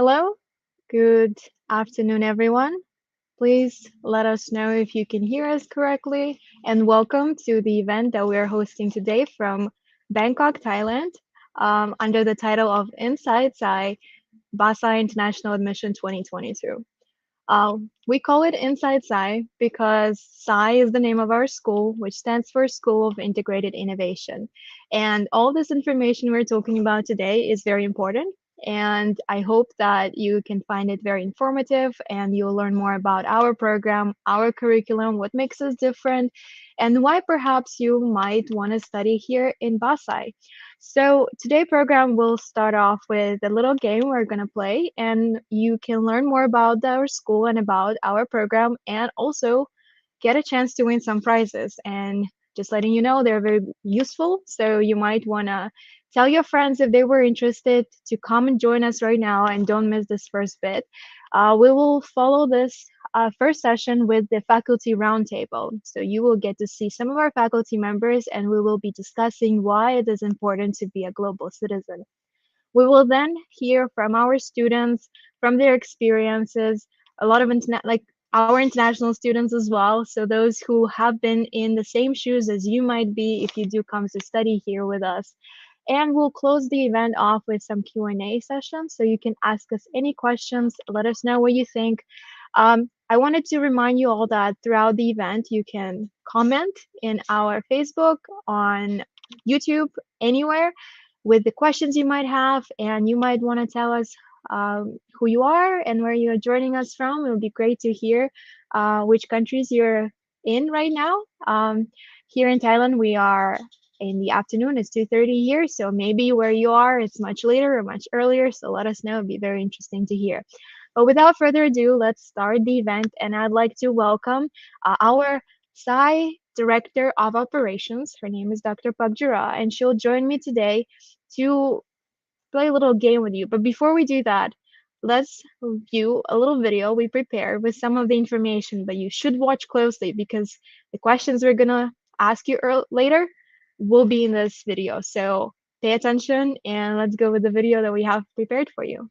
Hello, good afternoon, everyone. Please let us know if you can hear us correctly, and welcome to the event that we are hosting today from Bangkok, Thailand, under the title of Inside ScII BAScii International Admission 2022. We call it Inside ScII because ScII is the name of our school, which stands for School of Integrated Innovation. And all this information we're talking about today is very important. And I hope that you can find it very informative and you'll learn more about our program, our curriculum, what makes us different, and why perhaps you might want to study here in BAScii. So today program will start off with a little game we're going to play, and you can learn more about our school and about our program, and also get a chance to win some prizes. And just letting you know, they're very useful, so you might want to tell your friends if they were interested to come and join us right now, and don't miss this first bit. We will follow this first session with the faculty roundtable. So you will get to see some of our faculty members, and we will be discussing why it is important to be a global citizen. We will then hear from our students, from their experiences, a lot of our international students as well. So those who have been in the same shoes as you might be if you do come to study here with us. And we'll close the event off with some Q&A sessions, so you can ask us any questions, let us know what you think. I wanted to remind you all that throughout the event, you can comment in our Facebook, on YouTube, anywhere with the questions you might have, and you might want to tell us who you are and where you're joining us from. It would be great to hear which countries you're in right now. Here in Thailand, we are in the afternoon. It's 2:30 here, so maybe where you are, it's much later or much earlier. So let us know. It'd be very interesting to hear. But without further ado, let's start the event. And I'd like to welcome our ScII Director of Operations. Her name is Dr. Pagdura, and she'll join me today to play a little game with you. But before we do that, let's view a little video we prepared with some of the information, but you should watch closely because the questions we're gonna ask you later will be in this video. So pay attention and let's go with the video that we have prepared for you.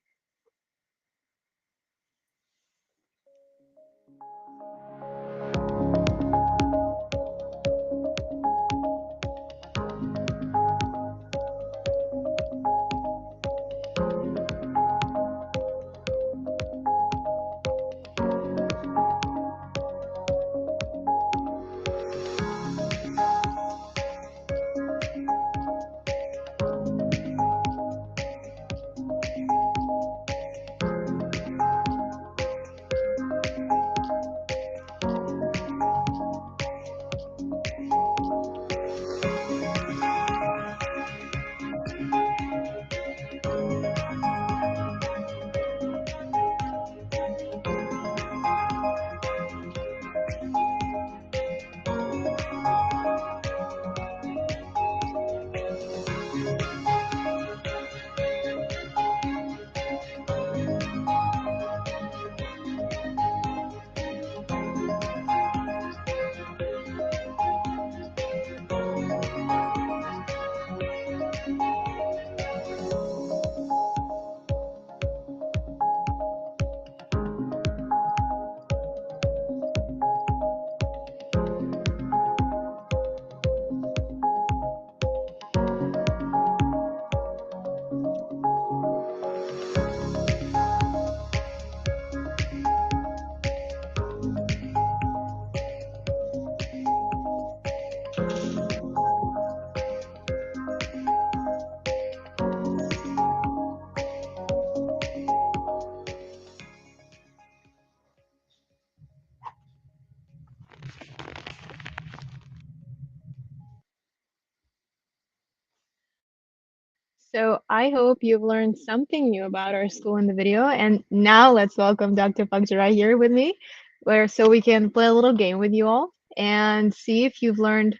So I hope you've learned something new about our school in the video. And now let's welcome Dr. Pagdura here with me, where so we can play a little game with you all and see if you've learned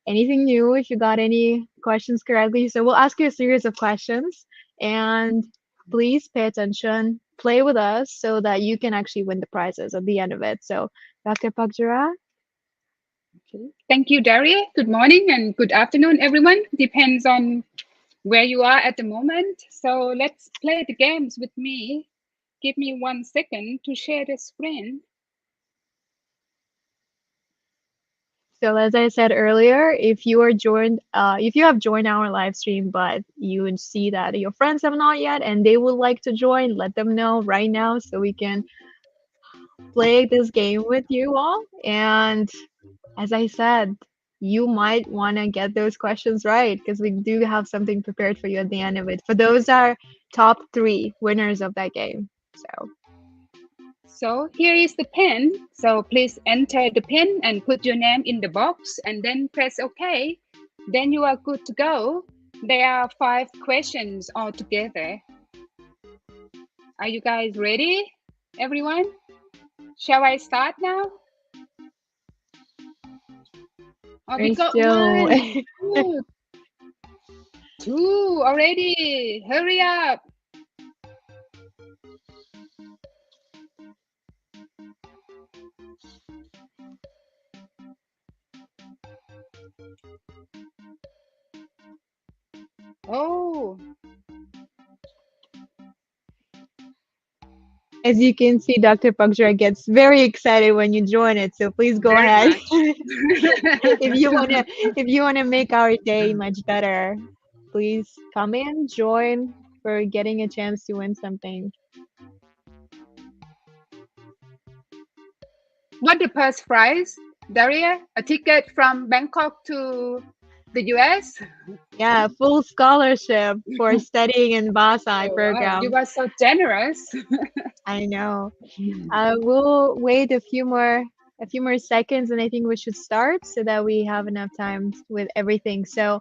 anything new, if you got any questions correctly. So we'll ask you a series of questions, and please pay attention, play with us so that you can actually win the prizes at the end of it. So Dr. Pagdura. Okay. Thank you, Daria. Good morning and good afternoon, everyone. Depends on where you are at the moment. So let's play the games with me. Give me 1 second to share the screen. So as I said earlier, if you have joined our live stream, but you would see that your friends have not yet and they would like to join, let them know right now so we can play this game with you all. And as I said, you might want to get those questions right because we do have something prepared for you at the end of it. For those are top 3 winners of that game. So here is the pen. So please enter the pen and put your name in the box and then press OK. Then you are good to go. There are 5 questions altogether. Are you guys ready, everyone? Shall I start now? Oh, we got Still... 1, 2, 2 already. Hurry up. Oh. As you can see, Dr. Pagshra gets very excited when you join it, so please go Very ahead. much. If you wanna make our day much better, please come in, join for getting a chance to win something. What the first prize, Daria? A ticket from Bangkok to the US? Yeah, full scholarship for studying in BAScii Oh, wow, program. you are so generous. I know. We'll wait a few more seconds, and I think we should start so that we have enough time with everything. So,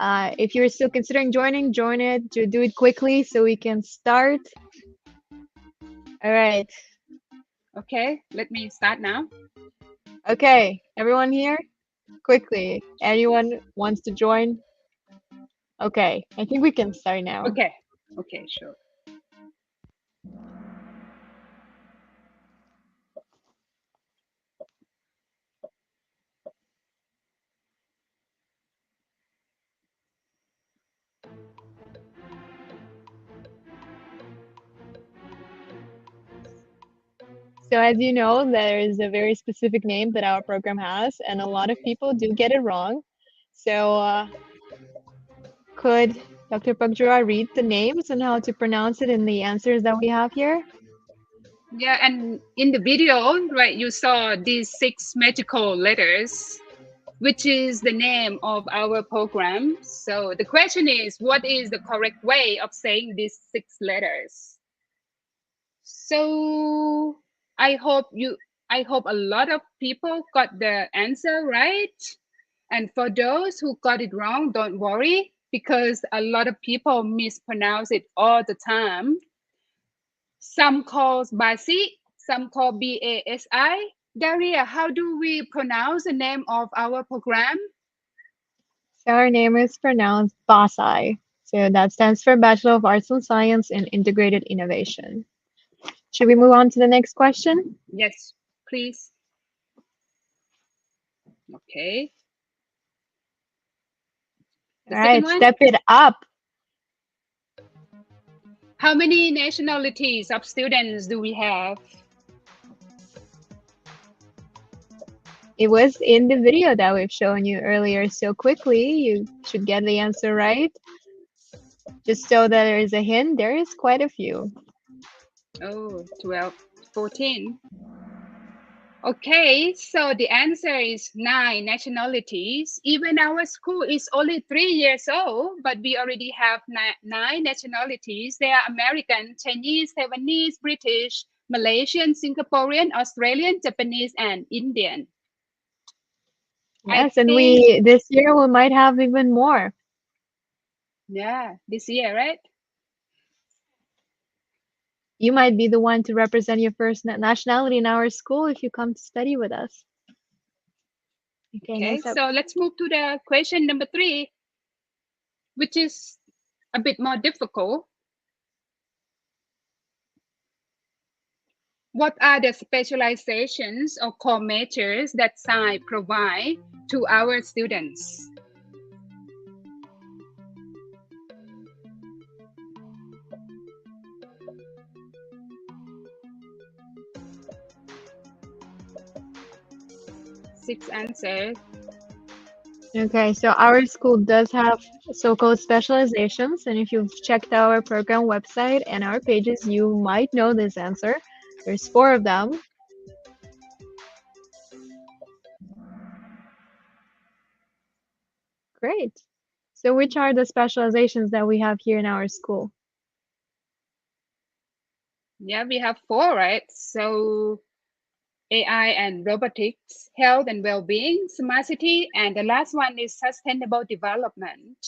if you're still considering joining, join it. Do it quickly so we can start. All right. Okay, let me start now. Okay, everyone here, quickly. Anyone wants to join? Okay, I think we can start now. Okay, sure. So as you know, there is a very specific name that our program has, and a lot of people do get it wrong. So could Dr. Pagdura read the names and how to pronounce it in the answers that we have here? Yeah, and in the video, right, you saw these 6 magical letters, which is the name of our program. So the question is, what is the correct way of saying these 6 letters? So I hope a lot of people got the answer right. And for those who got it wrong, don't worry, because a lot of people mispronounce it all the time. Some call BAScii, some call BAScii. Daria, how do we pronounce the name of our program? So our name is pronounced BAScii. So that stands for Bachelor of Arts and Science in Integrated Innovation. Should we move on to the next question? Yes, please. Okay. All right, One. step it up. How many nationalities of students do we have? It was in the video that we've shown you earlier. So quickly, you should get the answer right. Just so that there is a hint, there is quite a few. Oh, 12, 14. Okay, so the answer is 9 nationalities. Even our school is only 3 years old, but we already have 9 nationalities. They are American, Chinese, Taiwanese, British, Malaysian, Singaporean, Australian, Japanese, and Indian. Yes, and this year we might have even more. Yeah, this year, right? You might be the one to represent your first nationality in our school if you come to study with us. Okay, so let's move to the question number 3, which is a bit more difficult. What are the specializations or core majors that ScII provide to our students? 6 answers. Okay, so our school does have so-called specializations, and if you've checked our program website and our pages, you might know this answer. There's four of them. Great. So which are the specializations that we have here in our school? Yeah, we have 4, right? So AI and robotics, health and well-being, smart city, and the last one is sustainable development.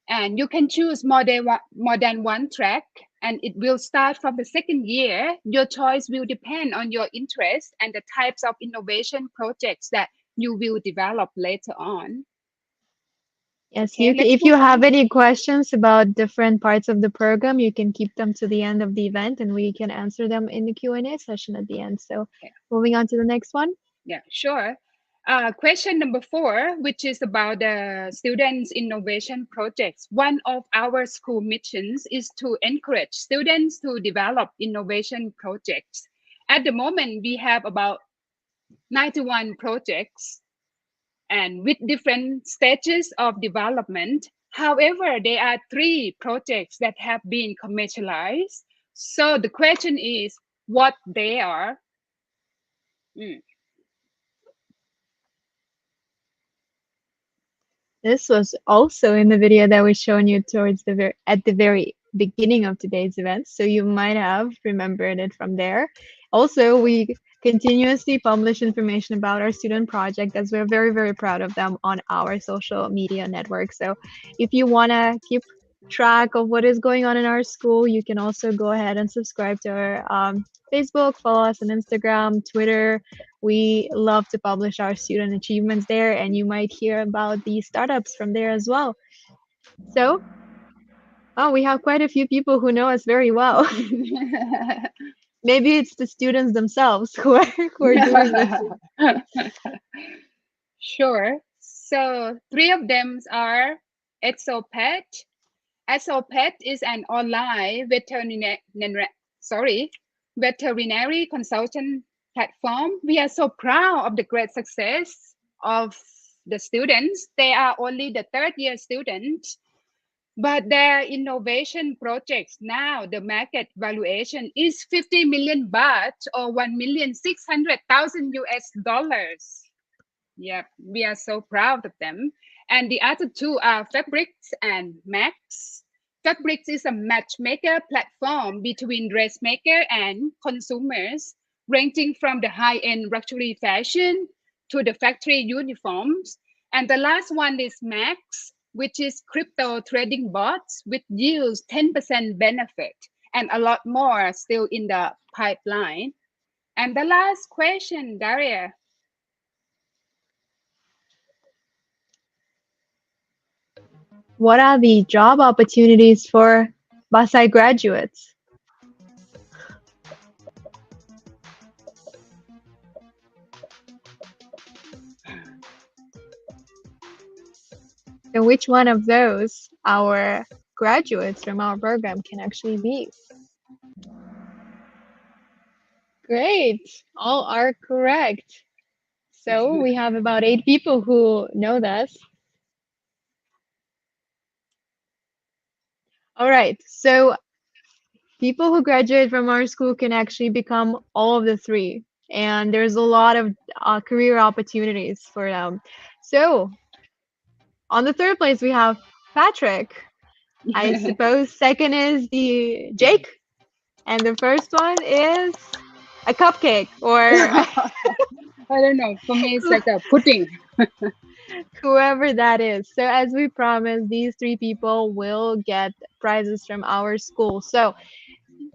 And you can choose more than one track, and it will start from the second year. Your choice will depend on your interest and the types of innovation projects that you will develop later on. Yes, Okay, let's if you move have on. any questions about different parts of the program, you can keep them to the end of the event and we can answer them in the Q&A session at the end. So Okay. moving on to the next one. Yeah, sure. Question number 4, which is about the students' innovation projects. One of our school missions is to encourage students to develop innovation projects. At the moment, we have about 91 projects and with different stages of development. However, there are 3 projects that have been commercialized. So the question is what they are. Mm. This was also in the video that was shown you towards at the very beginning of today's event, so you might have remembered it from there. Also, we continuously publish information about our student project as we're very, very proud of them on our social media network. So if you want to keep track of what is going on in our school, you can also go ahead and subscribe to our Facebook, follow us on Instagram, Twitter. We love to publish our student achievements there, and you might hear about the startups from there as well. So, oh, we have quite a few people who know us very well. Maybe it's the students themselves who are doing this. Sure. So 3 of them are Exopet. Exopet is an online veterinary consultant platform. We are so proud of the great success of the students. They are only the third year students, but their innovation projects now the market valuation is 50 million baht or 1,600,000 US dollars. Yep, we are so proud of them. And the other 2 are Fabrics and Max. Fabrics is a matchmaker platform between dressmaker and consumers, ranging from the high-end luxury fashion to the factory uniforms. And the last one is Max, which is crypto trading bots, which yields 10% benefit and a lot more still in the pipeline. And the last question, Daria. What are the job opportunities for BAScii graduates? So which one of those our graduates from our program can actually be? Great, all are correct. So we have about 8 people who know this. All right, so people who graduate from our school can actually become all of the 3, and there's a lot of career opportunities for them. So on the 3rd place, we have Patrick. I suppose second is the Jake, and the first one is a cupcake or I don't know. For me, it's like a pudding. whoever that is. So as we promised, these 3 people will get prizes from our school. So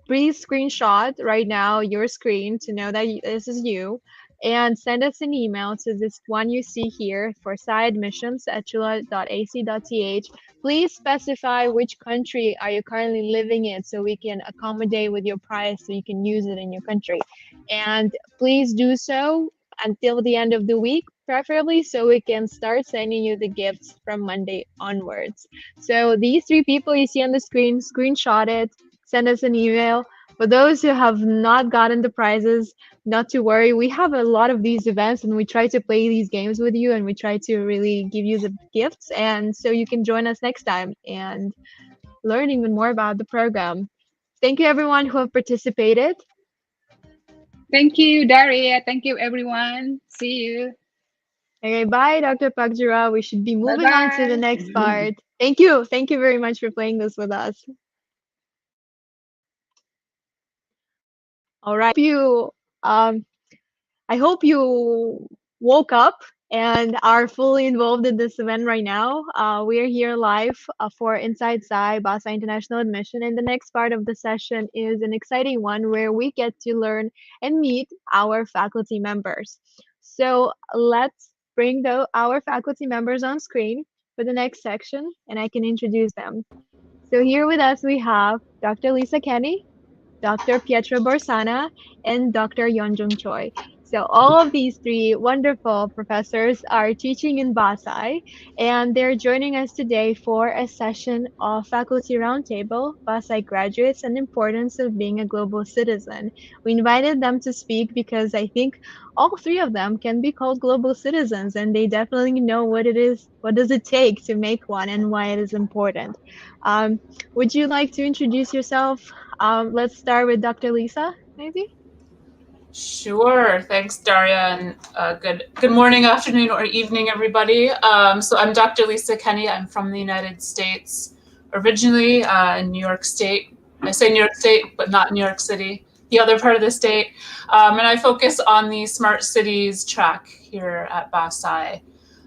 please screenshot right now your screen to know that this is you and send us an email to this one you see here for ScII admissions at chula.ac.th. Please specify which country are you currently living in so we can accommodate with your prize so you can use it in your country. And please do so until the end of the week, preferably, so we can start sending you the gifts from Monday onwards. So these 3 people you see on the screen, screenshot it, send us an email. For those who have not gotten the prizes, not to worry. We have a lot of these events and we try to play these games with you and we try to really give you the gifts. And so you can join us next time and learn even more about the program. Thank you, everyone who have participated. Thank you, Daria. Thank you, everyone. See you. Okay, bye, Dr. Pakjura. We should be Bye moving on to the bye. next part. Thank you. Thank you very much for playing this with us. All right. Um, I hope you woke up and are fully involved in this event right now. We are here live for Inside ScII, BAScii International Admission, and the next part of the session is an exciting one where we get to learn and meet our faculty members. So let's bring our faculty members on screen for the next section, and I can introduce them. So here with us we have Dr. Lisa Kenny, Dr. Pietro Borsana, and Dr. Yeonjung Choi. So all of these three wonderful professors are teaching in BAScii, and they're joining us today for a session of Faculty Roundtable, BAScii Graduates and Importance of Being a Global Citizen. We invited them to speak because I think all three of them can be called global citizens, and they definitely know what it is, what does it take to make one, and why it is important. Um, would you like to introduce yourself? Let's start with Dr. Lisa, maybe. Sure. Thanks, Daria, and good morning, afternoon, or evening, everybody. So I'm Dr. Lisa Kenny. I'm from the United States, originally in New York State. I say New York State, but not New York City, the other part of the state. And I focus on the Smart Cities track here at BAScii.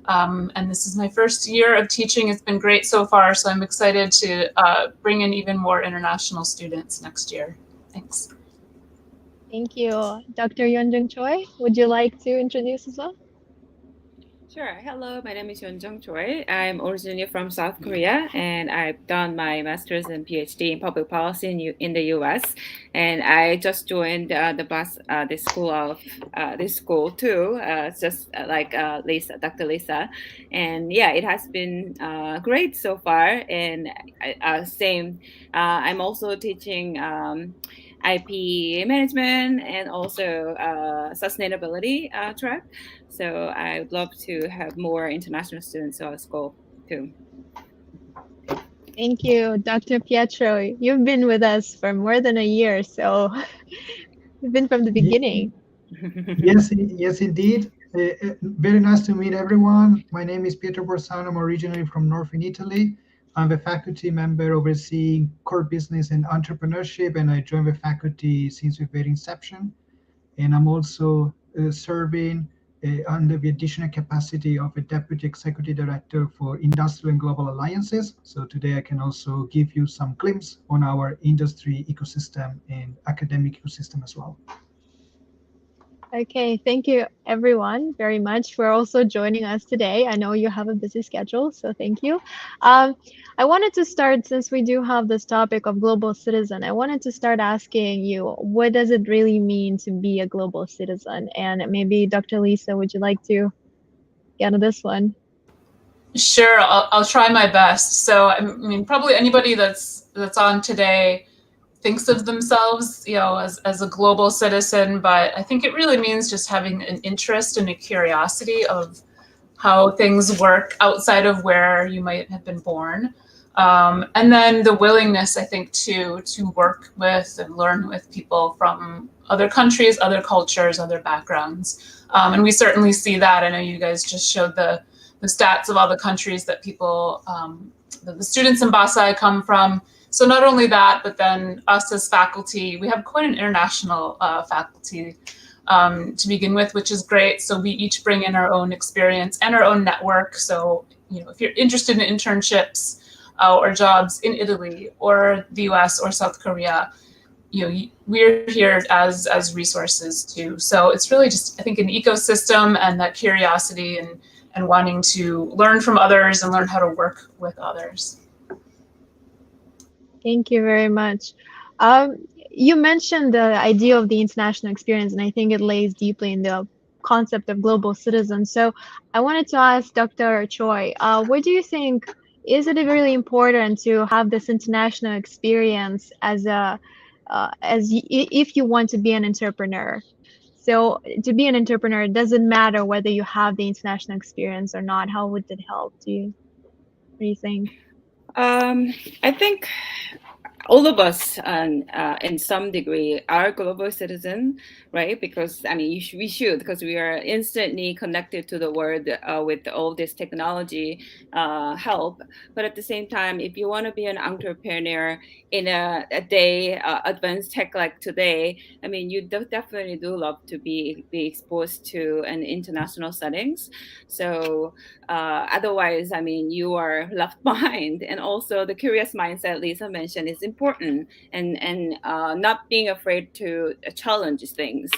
And this is my first year of teaching. It's been great so far, so I'm excited to bring in even more international students next year. Thanks. Thank you. Dr. Yeonjung Choi, would you like to introduce as well? Sure. Hello, my name is Yeonjung Choi. I'm originally from South Korea, and I've done my master's and PhD in public policy in the U.S. And I just joined this school too, just like Dr. Lisa. And yeah, it has been great so far. And I'm also teaching IP management and also sustainability track. So I would love to have more international students to our school too. Thank you, Dr. Pietro. You've been with us for more than a year, so you've been from the beginning. Yes, indeed. Very nice to meet everyone. My name is Pietro Borsano. I'm originally from northern Italy. I'm a faculty member overseeing core business and entrepreneurship, and I joined the faculty since the very inception. And I'm also serving under the additional capacity of a Deputy Executive Director for Industrial and Global Alliances. So today I can also give you some glimpse on our industry ecosystem and academic ecosystem as well. Okay, thank you everyone very much for also joining us today. I know you have a busy schedule, so thank you. I wanted to start, since we do have this topic of global citizen, I wanted to start asking you, what does it really mean to be a global citizen? And maybe Dr. Lisa, would you like to get to this one? Sure, I'll try my best. So I mean, probably anybody that's on today thinks of themselves, as a global citizen, but I think it really means just having an interest and a curiosity of how things work outside of where you might have been born. And then the willingness, I think, to work with and learn with people from other countries, other cultures, other backgrounds. And we certainly see that. I know you guys just showed the stats of all the countries that people, the students in BAScii come from. So not only that, but then us as faculty, we have quite an international faculty to begin with, which is great. So we each bring in our own experience and our own network. So, if you're interested in internships or jobs in Italy or the US or South Korea, we're here as resources too. So it's really just, I think, an ecosystem and that curiosity and wanting to learn from others and learn how to work with others. Thank you very much. You mentioned the idea of the international experience, and I think it lays deeply in the concept of global citizens. So I wanted to ask Dr. Choi, what do you think, is it really important to have this international experience as a if you want to be an entrepreneur. So to be an entrepreneur, it doesn't matter whether you have the international experience or not. How would it help? What do you think? I think all of us, in some degree, are global citizen, right? Because I mean, we should, because we are instantly connected to the world with all this technology help. But at the same time, if you want to be an entrepreneur in a day advanced tech like today, I mean, you definitely do love to be exposed to an international settings. So otherwise, I mean, you are left behind. And also, the curious mindset Lisa mentioned is important, and not being afraid to challenge things.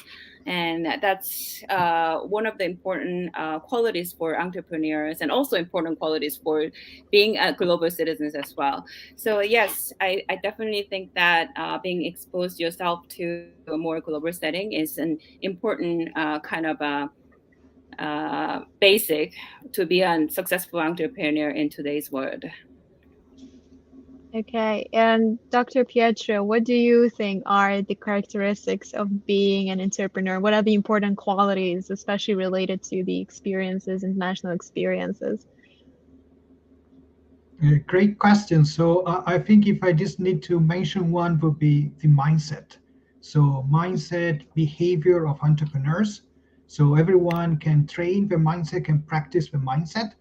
And that's one of the important qualities for entrepreneurs, and also important qualities for being global citizens as well. So yes, I definitely think that being exposed yourself to a more global setting is an important kind of basic to be a successful entrepreneur in today's world. Okay, and Dr. Pietro, what do you think are the characteristics of being an entrepreneur? What are the important qualities, especially related to the experiences, international experiences? Great question. So I think if I just need to mention one would be the mindset. So mindset, behavior of entrepreneurs. So everyone can train the mindset, can practice the mindset.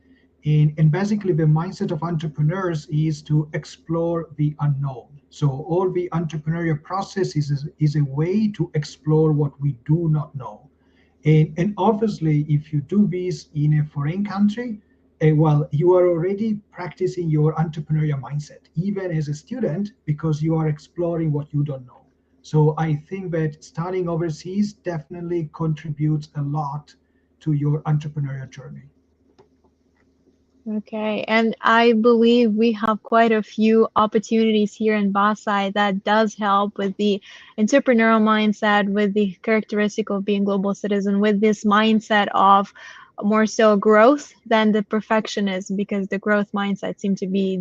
And basically the mindset of entrepreneurs is to explore the unknown. So all the entrepreneurial process is a way to explore what we do not know. And obviously, if you do this in a foreign country, well, you are already practicing your entrepreneurial mindset, even as a student, because you are exploring what you don't know. So I think that studying overseas definitely contributes a lot to your entrepreneurial journey. Okay, and I believe we have quite a few opportunities here in BAScii that does help with the entrepreneurial mindset, with the characteristic of being global citizen, with this mindset of more so growth than the perfectionism, because the growth mindset seems to be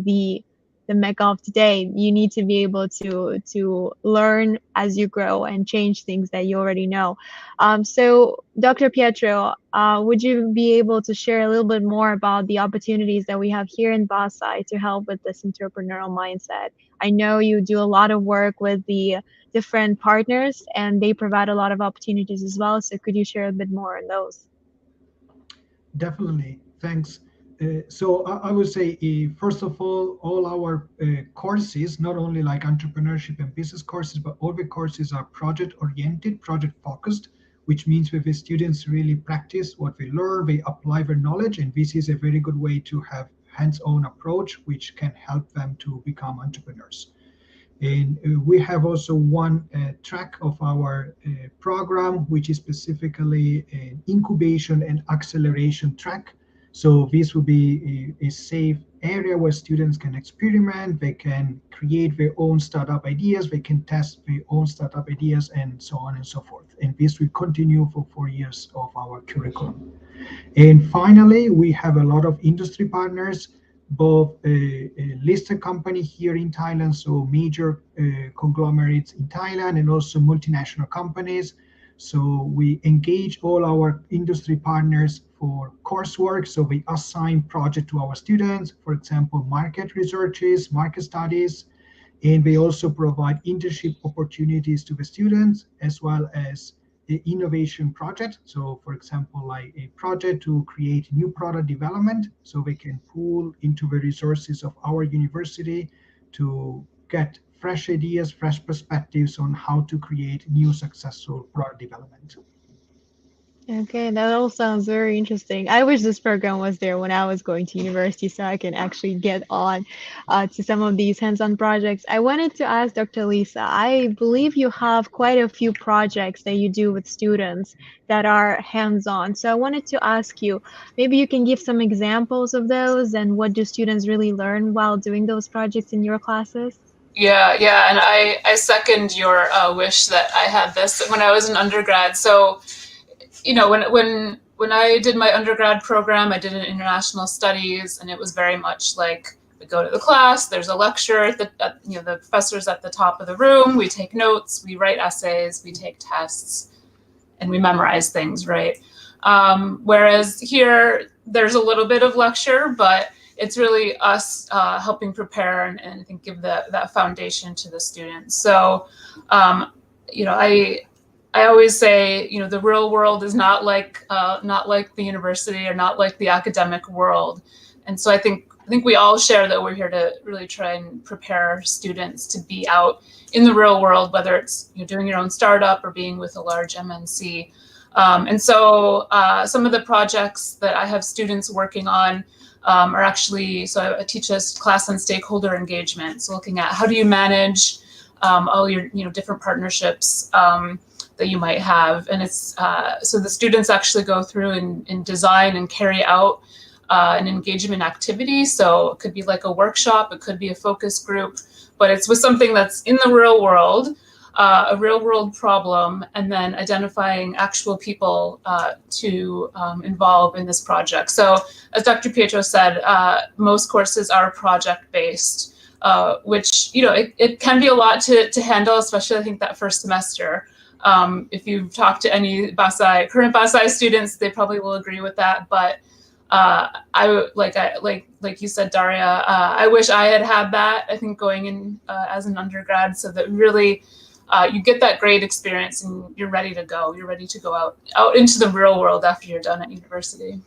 the mecca of today. You need to be able to learn as you grow and change things that you already know. So, Dr. Pietro, would you be able to share a little bit more about the opportunities that we have here in BAScii to help with this entrepreneurial mindset? I know you do a lot of work with the different partners, and they provide a lot of opportunities as well. So, could you share a bit more on those? Definitely. Thanks. So I would say, first of all our courses, not only like entrepreneurship and business courses, but all the courses are project-oriented, project-focused, which means that the students really practice what they learn, they apply their knowledge, and this is a very good way to have hands-on approach, which can help them to become entrepreneurs. And we have also one track of our program, which is specifically an incubation and acceleration track. So this will be a safe area where students can experiment, they can create their own startup ideas, they can test their own startup ideas, and so on and so forth. And this will continue for 4 years of our curriculum. And finally, we have a lot of industry partners, both a listed company here in Thailand, so major conglomerates in Thailand, and also multinational companies. So we engage all our industry partners for coursework. So we assign project to our students, for example, market researches, market studies, and we also provide internship opportunities to the students, as well as the innovation project. So for example, like a project to create new product development, so we can pool into the resources of our university to get fresh ideas, fresh perspectives on how to create new successful product development. Okay, that all sounds very interesting. I wish this program was there when I was going to university so I can actually get on to some of these hands-on projects. I wanted to ask Dr. Lisa, I believe you have quite a few projects that you do with students that are hands-on. So I wanted to ask you, maybe you can give some examples of those and what do students really learn while doing those projects in your classes? Yeah, and I second your wish that I had this when I was an undergrad. So when I did my undergrad program, I did an international studies, and it was very much like We go to the class, there's a lecture, the professor's at the top of the room, we take notes, we write essays, we take tests, and we memorize things, right? Whereas here, there's a little bit of lecture, but it's really us helping prepare and I think give that foundation to the students. So, I always say, the real world is not like the university or not like the academic world. And so I think we all share that we're here to really try and prepare students to be out in the real world, whether it's doing your own startup or being with a large MNC. And so some of the projects that I have students working on are actually, so I teach a class on stakeholder engagement. So looking at how do you manage all your different partnerships that you might have. And it's so the students actually go through and design and carry out an engagement activity. So it could be like a workshop, it could be a focus group, but it's with something that's in the real world, a real world problem, and then identifying actual people to involve in this project. So as Dr. Pietro said, most courses are project-based, which, it can be a lot to handle, especially I think that first semester. If you've talked to any current BAScii students, they probably will agree with that. But like you said, Daria, I wish I had that. I think going in as an undergrad, so that really you get that great experience and you're ready to go. You're ready to go out into the real world after you're done at university.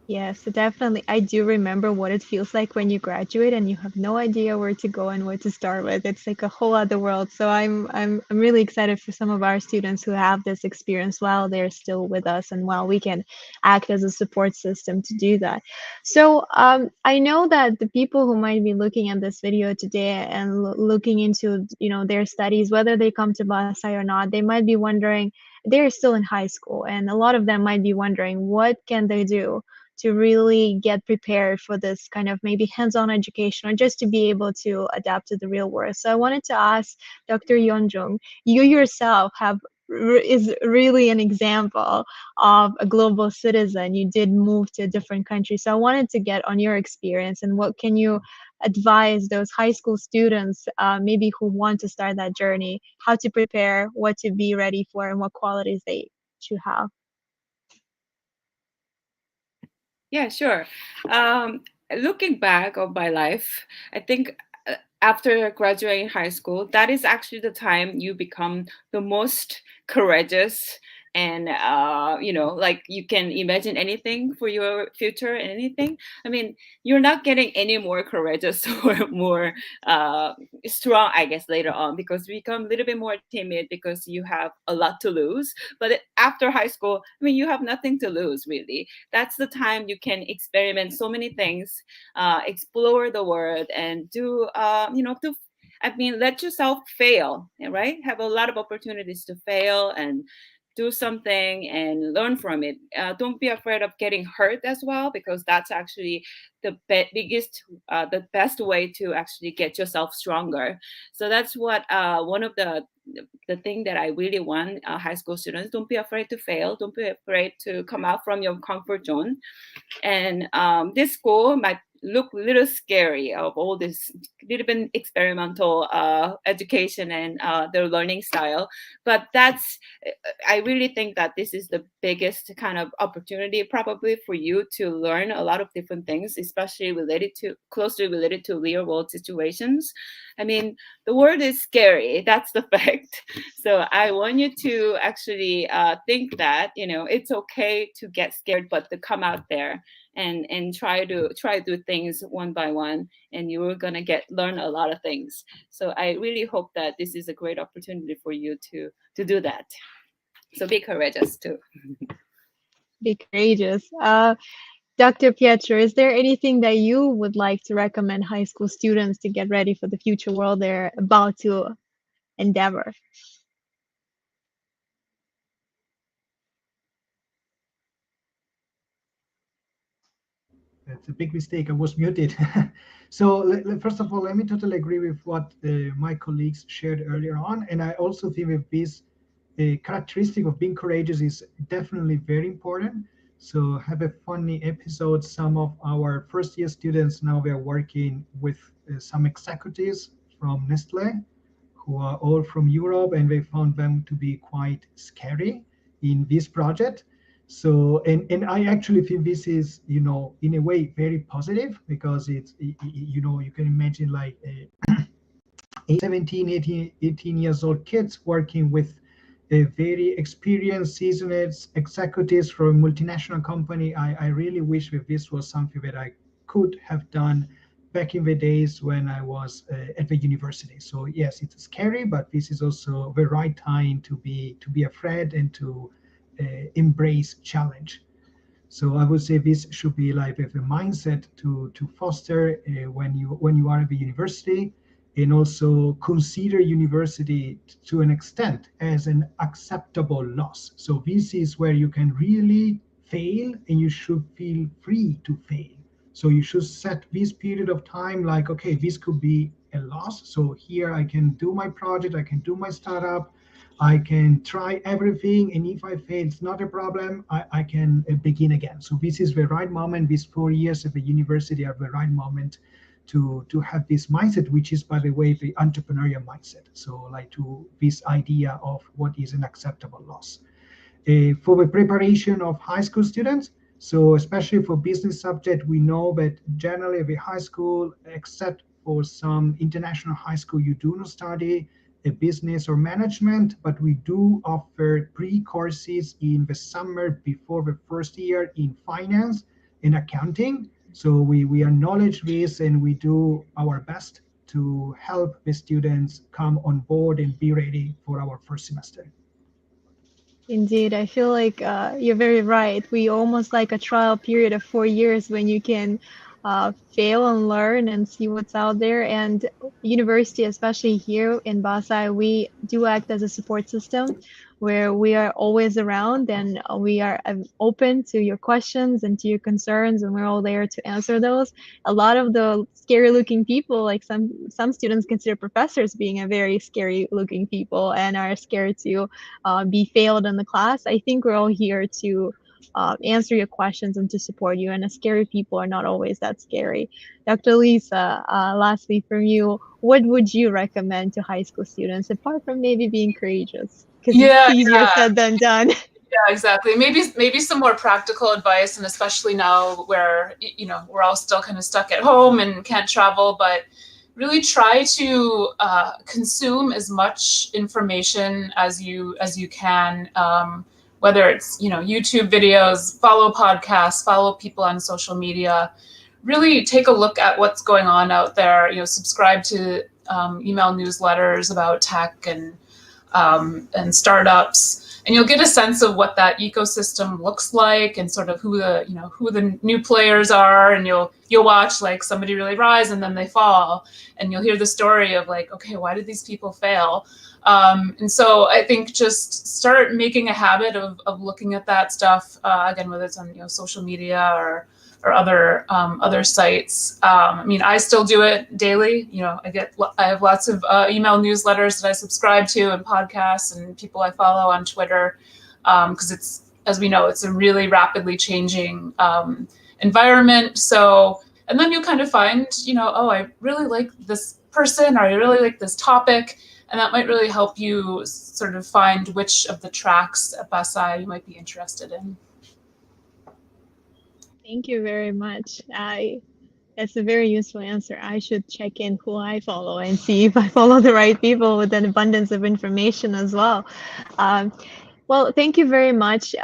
Yes, definitely. I do remember what it feels like when you graduate and you have no idea where to go and what to start with. It's like a whole other world. So I'm really excited for some of our students who have this experience while they're still with us and while we can act as a support system to do that. So I know that the people who might be looking at this video today and looking into their studies, whether they come to BAScii or not, they might be wondering, they're still in high school, and a lot of them might be wondering, what can they do to really get prepared for this kind of maybe hands-on education, or just to be able to adapt to the real world. So I wanted to ask Dr. Yeonjung, you yourself is really an example of a global citizen. You did move to a different country. So I wanted to get on your experience, and what can you advise those high school students maybe who want to start that journey, how to prepare, what to be ready for, and what qualities they should have. Yeah, sure. Looking back on my life, I think after graduating high school, that is actually the time you become the most courageous, and like you can imagine anything for your future and anything. I mean, you're not getting any more courageous or more strong, I guess, later on, because you become a little bit more timid because you have a lot to lose. But after high school, I mean, you have nothing to lose, really. That's the time you can experiment so many things, explore the world, and do let yourself fail, right? Have a lot of opportunities to fail and do something and learn from it. Don't be afraid of getting hurt as well, because that's actually the the best way to actually get yourself stronger. So that's what one of the thing that I really want high school students: don't be afraid to fail, don't be afraid to come out from your comfort zone. And this school might look a little scary of all this little bit experimental education and their learning style, but I really think that this is the biggest kind of opportunity probably for you to learn a lot of different things, especially closely related to real world situations. I mean, the world is scary, that's the fact. So I want you to actually think that it's okay to get scared, but to come out there and try to do things one by one, and you're gonna learn a lot of things. So I really hope that this is a great opportunity for you to do that. So be courageous too. Be courageous. Dr. Pietro, is there anything that you would like to recommend high school students to get ready for the future world they're about to endeavor? That's a big mistake. I was muted. So first of all, let me totally agree with what my colleagues shared earlier on. And I also think that this characteristic of being courageous is definitely very important. So have a funny episode. Some of our first year students now we are working with some executives from Nestle who are all from Europe, and we found them to be quite scary in this project. So, and I actually think this is, in a way very positive because it's, you can imagine like 17, 18 years old kids working with a very experienced, seasoned executives from a multinational company. I really wish that this was something that I could have done back in the days when I was at the university. So yes, it's scary, but this is also the right time to be afraid and to embrace challenge. So I would say this should be like a mindset to foster when you are at the university, and also consider university to an extent as an acceptable loss. So this is where you can really fail, and you should feel free to fail. So you should set this period of time like, okay, this could be a loss. So here I can do my project, I can do my startup, I can try everything, and if I fail, it's not a problem. I can begin again. So this is the right moment. These 4 years at the university are the right moment to have this mindset, which is, by the way, the entrepreneurial mindset. So like to this idea of what is an acceptable loss. For the preparation of high school students, so especially for business subject, we know that generally the high school, except for some international high school, you do not study a business or management, but we do offer pre-courses in the summer before the first year in finance and accounting. So we acknowledge this, and we do our best to help the students come on board and be ready for our first semester. Indeed, I feel like you're very right. We almost like a trial period of 4 years when you can fail and learn and see what's out there. And university, especially here in BAScii, we do act as a support system where we are always around, and we are open to your questions and to your concerns, and we're all there to answer those. A lot of the scary looking people, like some students consider professors being a very scary looking people and are scared to be failed in the class. I think we're all here to answer your questions and to support you, and the scary people are not always that scary. Dr. Lisa, lastly from you, what would you recommend to high school students apart from maybe being courageous? Because Yeah, it's easier said than done. yeah, exactly. Maybe some more practical advice, and especially now where we're all still kind of stuck at home and can't travel, but really try to consume as much information as you can. Whether it's YouTube videos, follow podcasts, follow people on social media. Really take a look at what's going on out there. Subscribe to email newsletters about tech and startups, and you'll get a sense of what that ecosystem looks like and sort of who the new players are. And you'll watch like somebody really rise and then they fall, and you'll hear the story of like, okay, why did these people fail? And so I think just start making a habit of looking at that stuff again, whether it's on social media or other sites. I still do it daily. I have lots of email newsletters that I subscribe to, and podcasts, and people I follow on Twitter, because it's, as we know, it's a really rapidly changing environment. So, and then you kind of find, oh, I really like this person, or I really like this topic, and that might really help you sort of find which of the tracks at BAScii you might be interested in. Thank you very much. That's a very useful answer. I should check in who I follow and see if I follow the right people with an abundance of information as well. Well, thank you very much.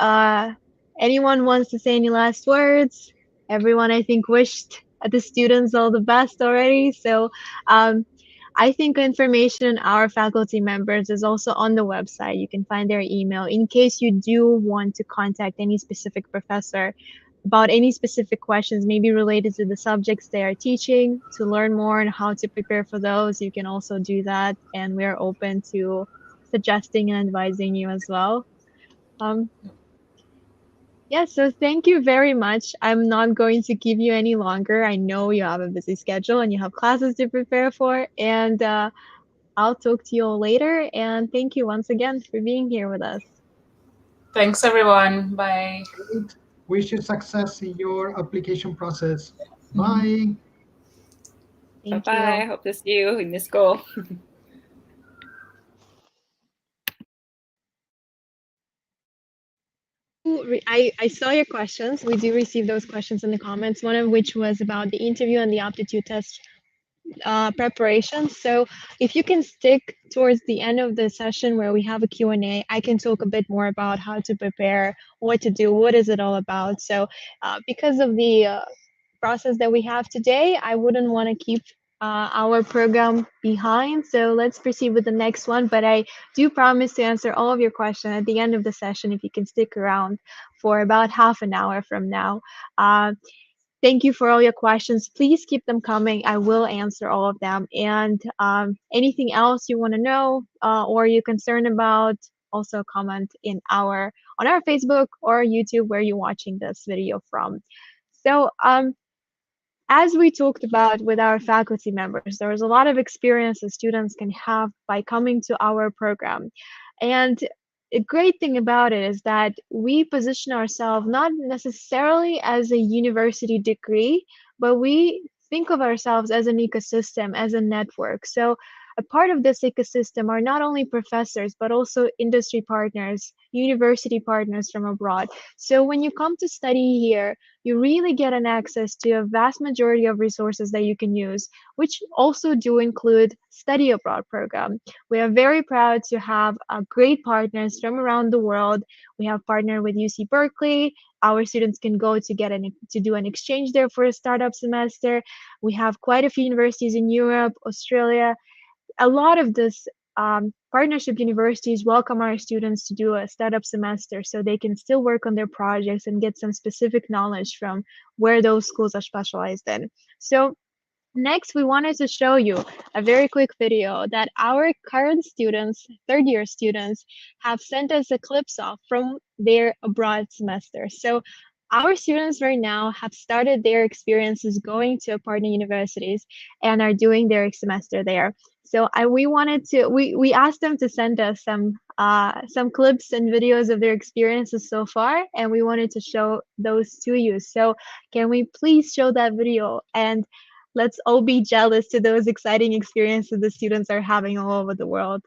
Anyone wants to say any last words? Everyone, I think, wished the students all the best already. So I think information on our faculty members is also on the website. You can find their email in case you do want to contact any specific professor about any specific questions, maybe related to the subjects they are teaching, to learn more on how to prepare for those. You can also do that, and we are open to suggesting and advising you as well. Yeah, so thank you very much. I'm not going to keep you any longer. I know you have a busy schedule and you have classes to prepare for, and I'll talk to you all later. And thank you once again for being here with us. Thanks, everyone. Bye. Wish you success in your application process. Bye. Thank Bye-bye. you. Hope to see you in the school. I saw your questions. We do receive those questions in the comments, one of which was about the interview and the aptitude test preparation. So if you can stick towards the end of the session where we have a Q&A, I can talk a bit more about how to prepare, what to do, what is it all about. So because of the process that we have today, I wouldn't want to keep our program behind. So let's proceed with the next one. But I do promise to answer all of your questions at the end of the session if you can stick around for about half an hour from now. Thank you for all your questions. Please keep them coming. I will answer all of them. And anything else you want to know or you're concerned about, also comment on our Facebook or YouTube where you're watching this video from. So as we talked about with our faculty members, there is a lot of experience that students can have by coming to our program. And a great thing about it is that we position ourselves not necessarily as a university degree, but we think of ourselves as an ecosystem, as a network. So a part of this ecosystem are not only professors, but also industry partners, university partners from abroad. So when you come to study here, you really get an access to a vast majority of resources that you can use, which also do include study abroad program. We are very proud to have great partners from around the world. We have partnered with UC Berkeley. Our students can go to do an exchange there for a startup semester. We have quite a few universities in Europe, Australia. A lot of this partnership universities welcome our students to do a startup semester so they can still work on their projects and get some specific knowledge from where those schools are specialized in. So next, we wanted to show you a very quick video that our current students, third-year students, have sent us a clips of from their abroad semester. So our students right now have started their experiences going to partner universities and are doing their semester there. So we asked them to send us some clips and videos of their experiences so far, and we wanted to show those to you. So can we please show that video, and let's all be jealous to those exciting experiences the students are having all over the world.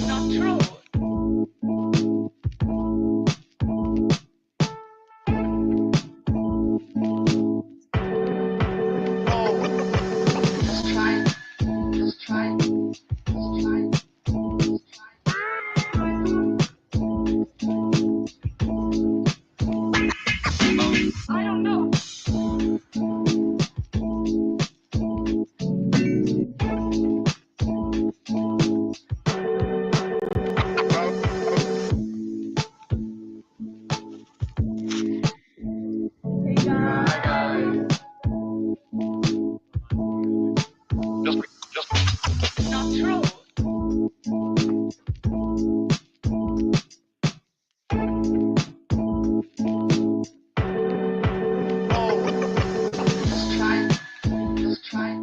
Not true. Just try. Just try. Just try. I don't know. Hey guys. Not true. Just try. Just try.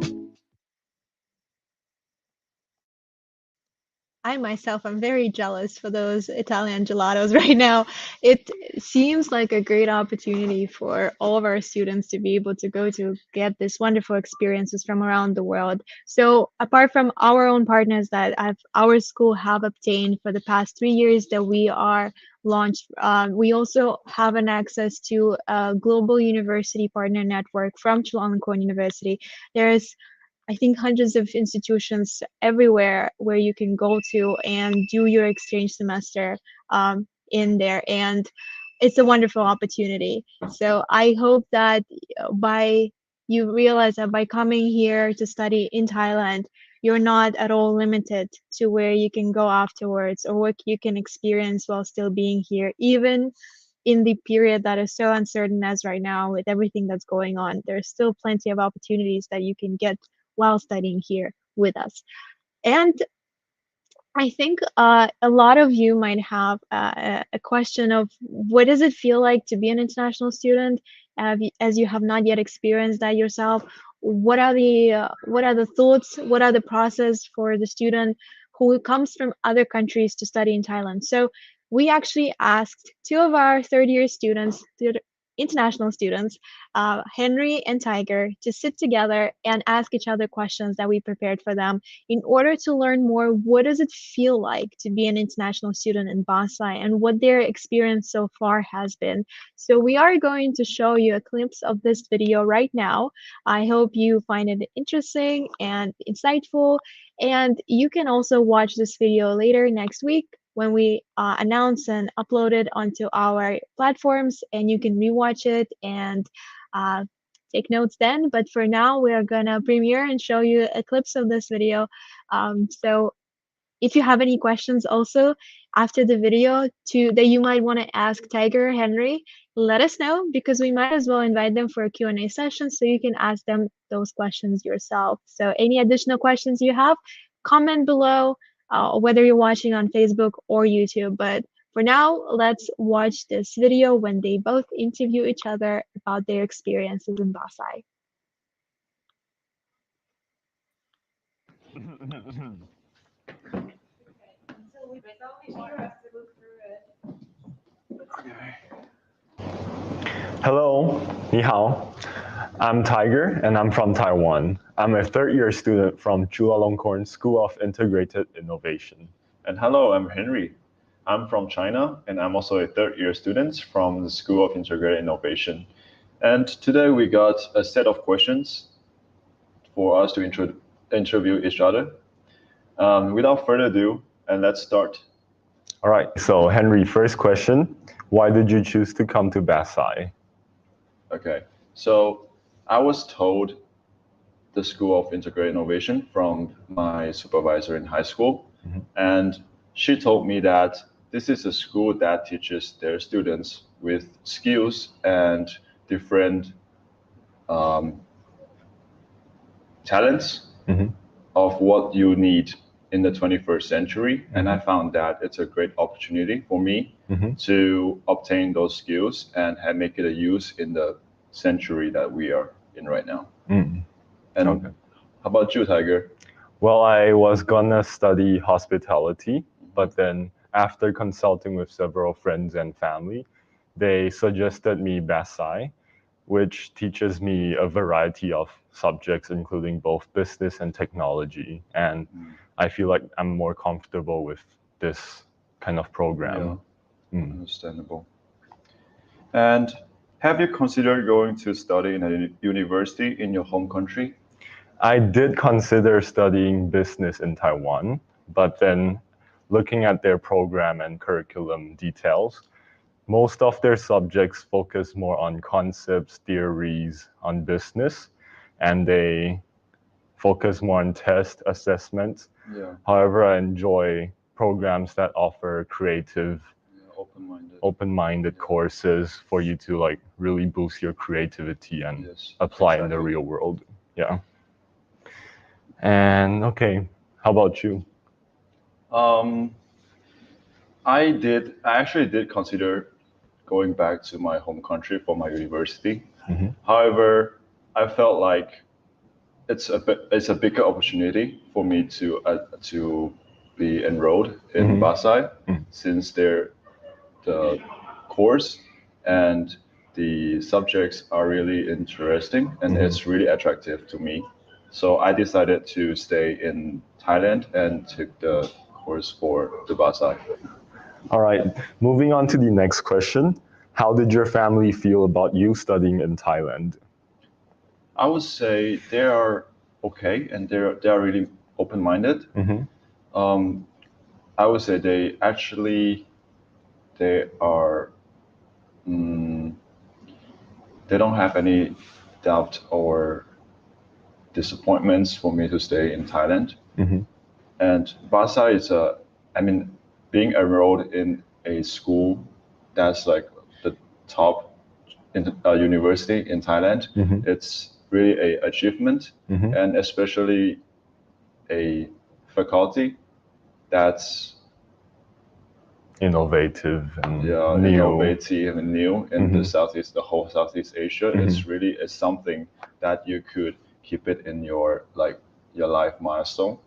I myself am very jealous for those Italian gelatos right now. It seems like a great opportunity for all of our students to be able to go to get this wonderful experiences from around the world. So apart from our own partners that our school have obtained for the past 3 years that we are launched, we also have an access to a global university partner network from Chulalongkorn University. There's I think hundreds of institutions everywhere where you can go to and do your exchange semester in there, and it's a wonderful opportunity. So I hope that you realize that by coming here to study in Thailand, you're not at all limited to where you can go afterwards or what you can experience while still being here, even in the period that is so uncertain as right now with everything that's going on. There's still plenty of opportunities that you can get while studying here with us. And I think a lot of you might have a question of what does it feel like to be an international student as you have not yet experienced that yourself. What are the thoughts? What are the process for the student who comes from other countries to study in Thailand? So we actually asked two of our third-year students, international students, Henry and Tiger, to sit together and ask each other questions that we prepared for them in order to learn more. What does it feel like to be an international student in BAScii and what their experience so far has been? So we are going to show you a glimpse of this video right now. I hope you find it interesting and insightful, and you can also watch this video later next week when we announce and upload it onto our platforms, and you can rewatch it and take notes then. But for now, we are gonna premiere and show you a clips of this video. So if you have any questions also after the video that you might want to ask Tiger or Henry, let us know, because we might as well invite them for a Q&A session so you can ask them those questions yourself. So any additional questions you have, comment below, whether you're watching on Facebook or YouTube. But for now, let's watch this video when they both interview each other about their experiences in BAScii. Hello, 你好. I'm Tiger and I'm from Taiwan. I'm a third-year student from Chula School of Integrated Innovation. And hello, I'm Henry. I'm from China and I'm also a third-year student from the School of Integrated Innovation. And today we got a set of questions for us to interview each other. Without further ado, and let's start. All right, so Henry, first question. Why did you choose to come to BAScii? Okay, so I was told the School of Integrated Innovation from my supervisor in high school. And she told me that this is a school that teaches their students with skills and different talents of what you need in the 21st century. And I found that it's a great opportunity for me to obtain those skills and make it a use in the century that we are in right now. And how about you, Tiger? Well, I was gonna study hospitality, but then after consulting with several friends and family, they suggested me BAScii, which teaches me a variety of subjects, including both business and technology. And I feel like I'm more comfortable with this kind of program. Understandable. And have you considered going to study in a university in your home country? I did consider studying business in Taiwan, but then looking at their program and curriculum details, most of their subjects focus more on concepts, theories on business, and they focus more on test assessments. However, I enjoy programs that offer creative, open-minded courses for you to like really boost your creativity and apply in the real world. And okay, how about you? I actually did consider going back to my home country for my university. However, I felt like it's a bigger opportunity for me to be enrolled in BAScii, since the course and the subjects are really interesting and it's really attractive to me. So I decided to stay in Thailand and take the course for the BAScii. All right, moving on to the next question. How did your family feel about you studying in Thailand? I would say they are okay and they are really open-minded. I would say they are they don't have any doubt or disappointments for me to stay in Thailand. And BAScii is being enrolled in a school that's like the top university in Thailand. It's really an achievement, and especially a faculty that's innovative and new. Innovative and new in the whole Southeast Asia. It's really something that you could keep it in your life milestone.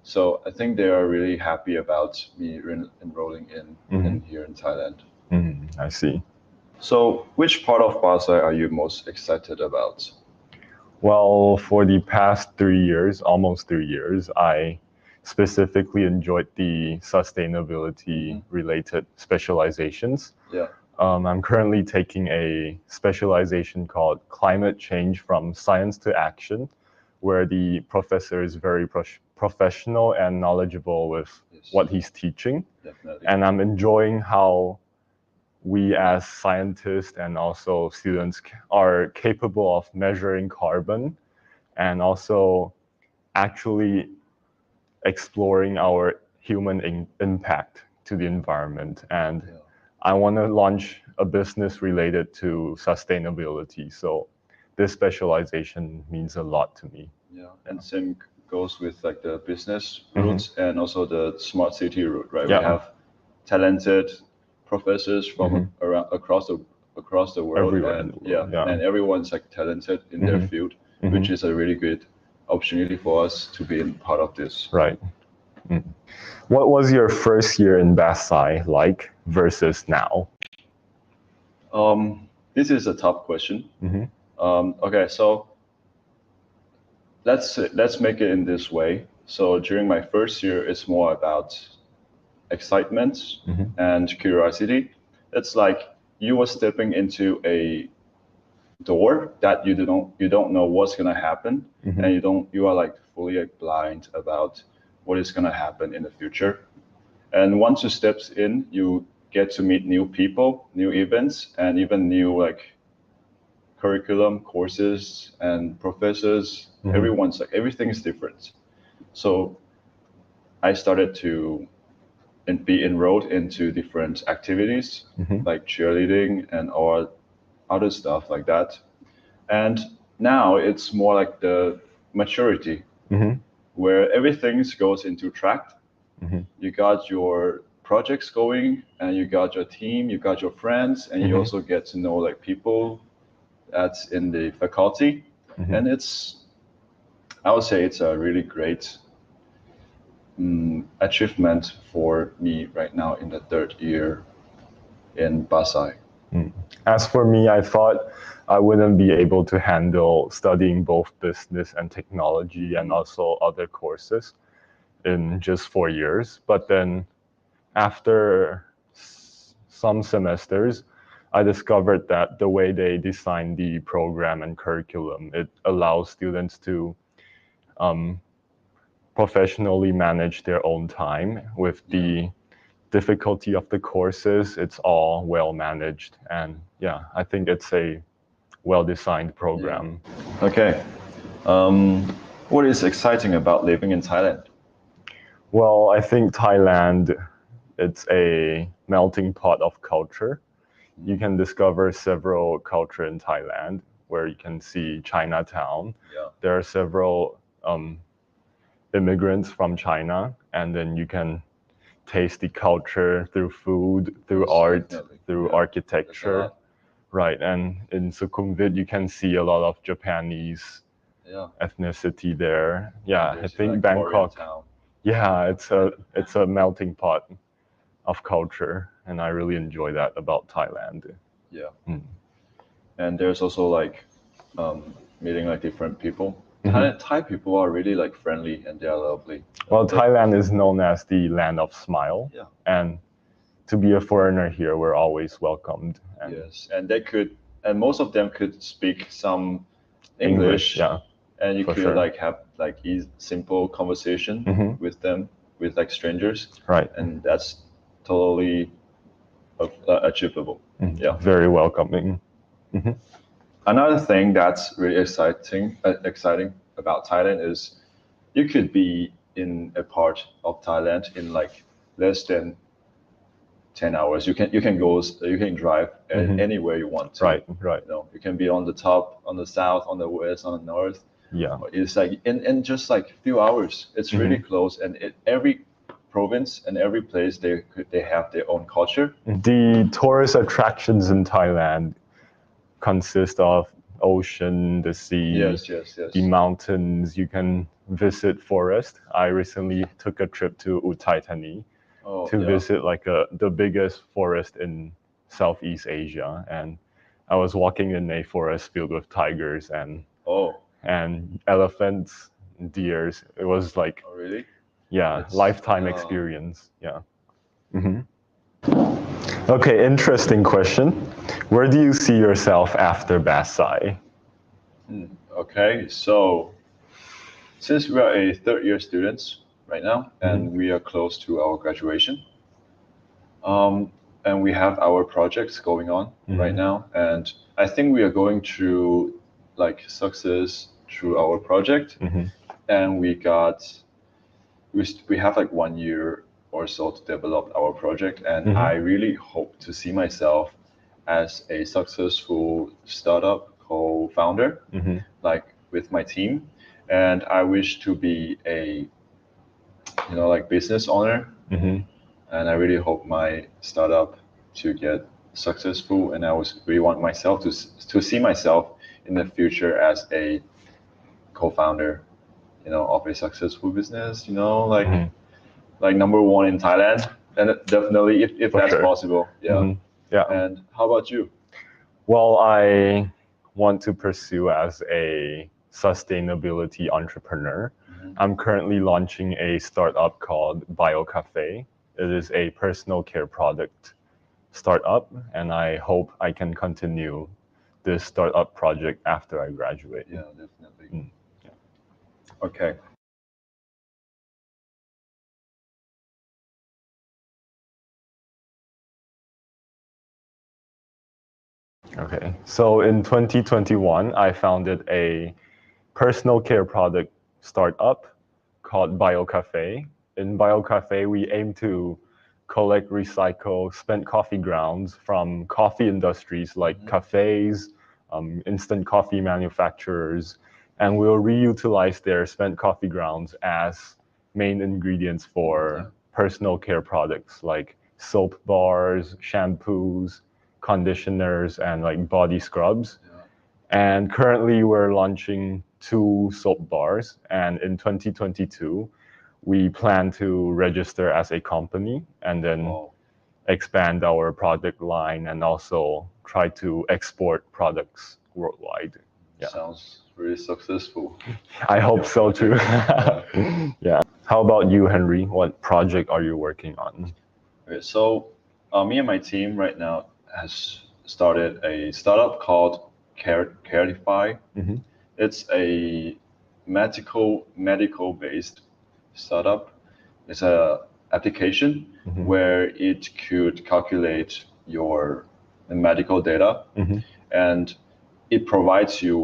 So I think they are really happy about me enrolling in here in Thailand. I see. So which part of BAScii are you most excited about? Well, for the past 3 years, almost 3 years, I specifically enjoyed the sustainability related specializations. Yeah. I'm currently taking a specialization called Climate Change from Science to Action, where the professor is very professional and knowledgeable with what he's teaching. Definitely. And I'm enjoying how we as scientists and also students are capable of measuring carbon and also actually exploring our human impact to the environment. And I want to launch a business related to sustainability. So this specialization means a lot to me. Yeah, and same goes with like the business route and also the smart city route, right? Yeah. We have talented professors from across the world, Everywhere and in the world, and everyone's like talented in their field, which is a really good opportunity for us to be in part of this. Right. What was your first year in BAScii like versus now? This is a tough question. Okay, so let's make it in this way. So during my first year, it's more about excitement and curiosity. It's like you were stepping into a door that you don't know what's gonna happen, and you are like fully like blind about what is gonna happen in the future. And once you steps in, you get to meet new people, new events, and even new like curriculum, courses, and professors. Everyone's like everything is different. So I started to be enrolled into different activities like cheerleading and or other stuff like that. And now it's more like the maturity where everything goes into track. You got your projects going and you got your team, you got your friends, and you also get to know like people that's in the faculty. And I would say it's a really great achievement for me right now in the third year in BAScii. As for me, I thought I wouldn't be able to handle studying both business and technology and also other courses in just 4 years. But then after some semesters, I discovered that the way they design the program and curriculum, it allows students to professionally manage their own time. With the difficulty of the courses, it's all well managed, and I think it's a well-designed program. Okay, what is exciting about living in Thailand? Well, I think Thailand, it's a melting pot of culture. You can discover several culture in Thailand, where you can see Chinatown. There are several immigrants from China, and then you can taste the culture through food, through art, through architecture. Right, and in Sukhumvit, you can see a lot of Japanese ethnicity there. I think like Bangkok. It's a melting pot of culture, and I really enjoy that about Thailand. And there's also like meeting like different people. Thai people are really like friendly and they are lovely. Well, Thailand is known as the land of smile, and to be a foreigner here, we're always welcomed. And and most of them could speak some English. And you could like have like simple conversation with them, with like strangers. Right. And that's totally achievable. Very welcoming. Another thing that's really exciting about Thailand is you could be in a part of Thailand in like less than 10 hours. You can drive anywhere you want to. Right. You know, you can be on the top, on the south, on the west, on the north. It's like in just like a few hours. It's really close, and every province and every place they have their own culture. The tourist attractions in Thailand consist of ocean, the sea, Yes. the mountains. You can visit forest. I recently took a trip to 𝐿𝐴𝐻 to visit like the biggest forest in Southeast Asia, and I was walking in a forest filled with tigers and elephants, deers. It was like really? Yeah, lifetime experience. Yeah. Okay, interesting question. Where do you see yourself after BAScii? Okay, so since we are a third-year students right now, and we are close to our graduation, and we have our projects going on right now, and I think we are going through like success through our project, and we have like 1 year or so to develop our project, and I really hope to see myself as a successful startup co-founder, like with my team, and I wish to be a like business owner, and I really hope my startup to get successful, and I really want myself to see myself in the future as a co-founder, of a successful business, like #1 in Thailand, and definitely if that's possible. Yeah. And how about you? Well, I want to pursue as a sustainability entrepreneur. I'm currently launching a startup called BioCafe. It is a personal care product startup, and I hope I can continue this startup project after I graduate. Yeah, definitely. Okay. Okay, so in 2021, I founded a personal care product startup called BioCafe. In BioCafe, we aim to collect, recycle spent coffee grounds from coffee industries like cafes, instant coffee manufacturers, and we'll reutilize their spent coffee grounds as main ingredients for personal care products like soap bars, shampoos, conditioners, and like body scrubs. And currently we're launching 2 soap bars, and in 2022 we plan to register as a company and then expand our product line and also try to export products worldwide. Sounds really successful. I hope so too. Yeah. How about you, Henry? What project are you working on? Okay, so me and my team right now has started a startup called 𝐁𝐀𝐒𝐢𝐢. It's a medical based startup. It's a application where it could calculate your medical data, and it translates you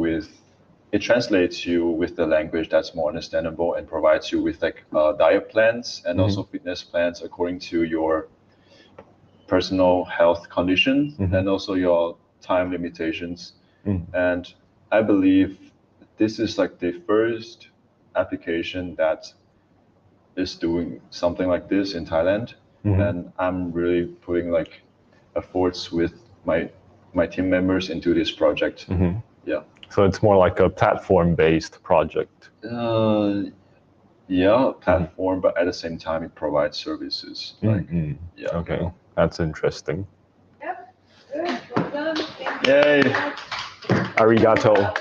with the language that's more understandable, and provides you with like diet plans and also fitness plans according to your personal health conditions and also your time limitations. And I believe this is like the first application that is doing something like this in Thailand, and I'm really putting like efforts with my team members into this project. Yeah. So it's more like a platform-based project. Yeah, platform, but at the same time it provides services. Yeah. Okay, that's interesting. Yep. Good. Well done. Thank you. Yay. Arigato.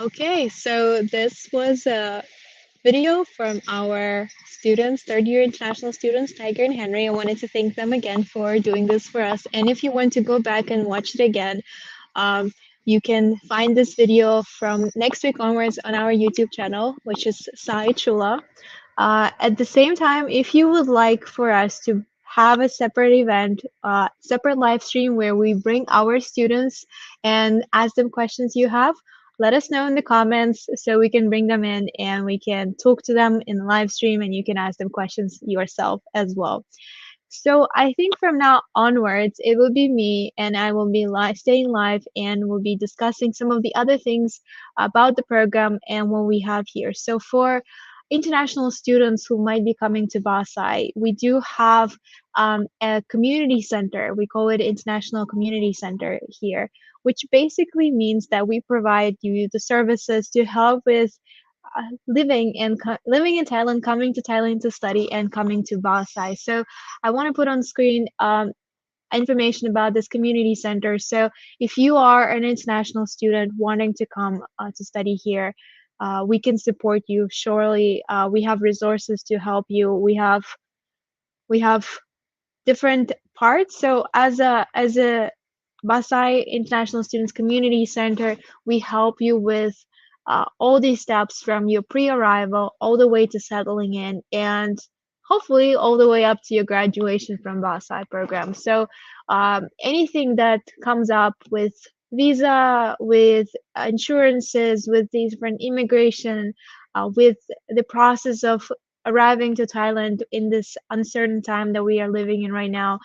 Okay, so this was a video from our students, third-year international students, Tiger and Henry. I wanted to thank them again for doing this for us. And if you want to go back and watch it again, you can find this video from next week onwards on our YouTube channel, which is ScII Chula. At the same time, if you would like for us to have a separate event, separate live stream where we bring our students and ask them questions you have, let us know in the comments so we can bring them in and we can talk to them in the live stream, and you can ask them questions yourself as well. So I think from now onwards, it will be me, and I will be staying live, and we'll be discussing some of the other things about the program and what we have here. So for international students who might be coming to BAScii, we do have a community center. We call it International Community Center here, which basically means that we provide you the services to help with living in Thailand, coming to Thailand to study, and coming to BAScii. So I want to put on screen information about this community center. So if you are an international student wanting to come to study here, we can support you. Surely, we have resources to help you. We have different parts. So as a BAScii International Students Community Center, we help you with all these steps from your pre-arrival all the way to settling in, and hopefully all the way up to your graduation from BAScii program. So anything that comes up with visa, with insurances, with different immigration, with the process of arriving to Thailand in this uncertain time that we are living in right now,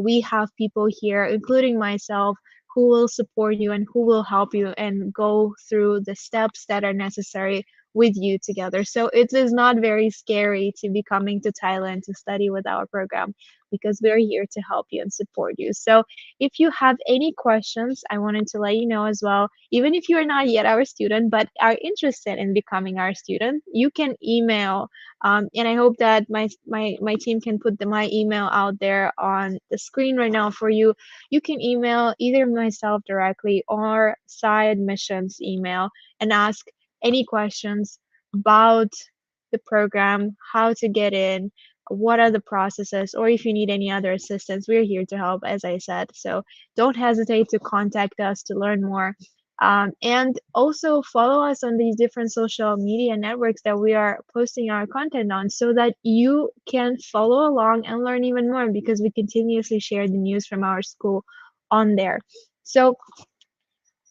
we have people here, including myself, who will support you and who will help you and go through the steps that are necessary with you together. So it is not very scary to be coming to Thailand to study with our program, because we're here to help you and support you. So if you have any questions, I wanted to let you know as well, even if you are not yet our student but are interested in becoming our student, you can email, and I hope that my team can put my email out there on the screen right now for you. You can email either myself directly or ScII Admissions email and ask any questions about the program, how to get in, what are the processes, or if you need any other assistance, we're here to help, as I said. So don't hesitate to contact us to learn more. And also follow us on these different social media networks that we are posting our content on, so that you can follow along and learn even more, because we continuously share the news from our school on there. So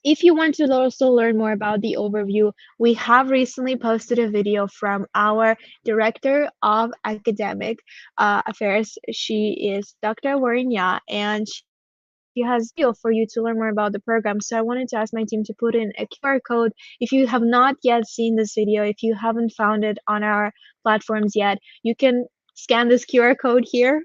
if you want to also learn more about the overview, we have recently posted a video from our Director of Academic Affairs. She is Dr. Warren Ya, and she has a video for you to learn more about the program. So I wanted to ask my team to put in a QR code. If you have not yet seen this video, if you haven't found it on our platforms yet, you can scan this QR code here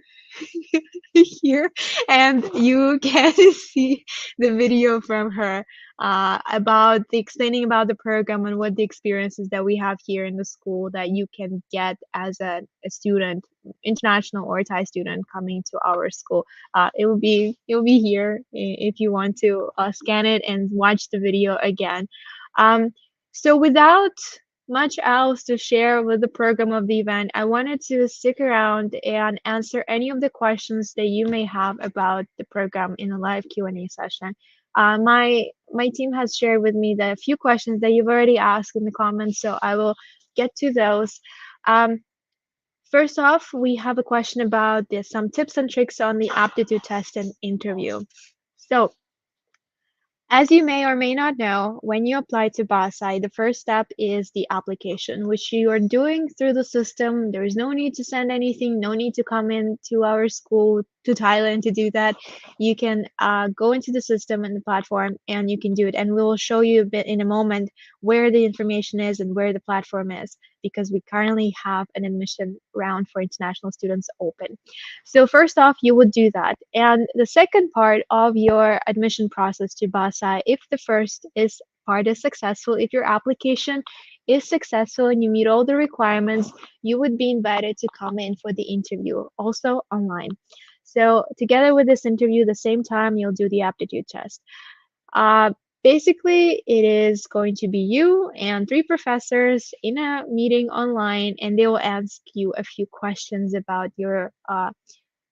here, and you can see the video from her about the explaining about the program and what the experiences that we have here in the school that you can get as a student, international or Thai student coming to our school. It will be here if you want to scan it and watch the video again. So without much else to share with the program of the event, I wanted to stick around and answer any of the questions that you may have about the program in a live Q&A session. My team has shared with me the few questions that you've already asked in the comments, so I will get to those. First off, we have a question about some tips and tricks on the aptitude test and interview. So as you may or may not know, when you apply to BAScii, the first step is the application, which you are doing through the system. There is no need to send anything, no need to come into our school to Thailand to do that. You can go into the system and the platform and you can do it. And we will show you a bit in a moment where the information is and where the platform is, because we currently have an admission round for international students open. So first off, you would do that. And the second part of your admission process to BAScii, if the first part is successful, if your application is successful and you meet all the requirements, you would be invited to come in for the interview, also online. So together with this interview, the same time, you'll do the aptitude test. Basically, it is going to be you and 3 professors in a meeting online, and they will ask you a few questions about your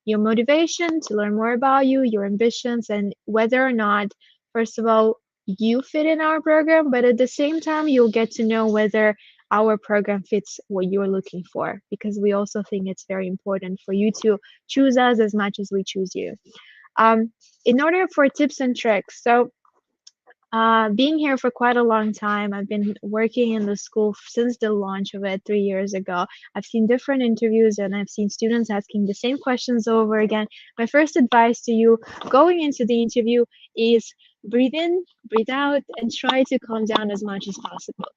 motivation to learn more about you, your ambitions, and whether or not, first of all, you fit in our program, but at the same time, you'll get to know whether our program fits what you're looking for, because we also think it's very important for you to choose us as much as we choose you. In order for tips and tricks, so being here for quite a long time. I've been working in the school since the launch of it 3 years ago. I've seen different interviews and I've seen students asking the same questions over again. My first advice to you going into the interview is breathe in, breathe out, and try to calm down as much as possible.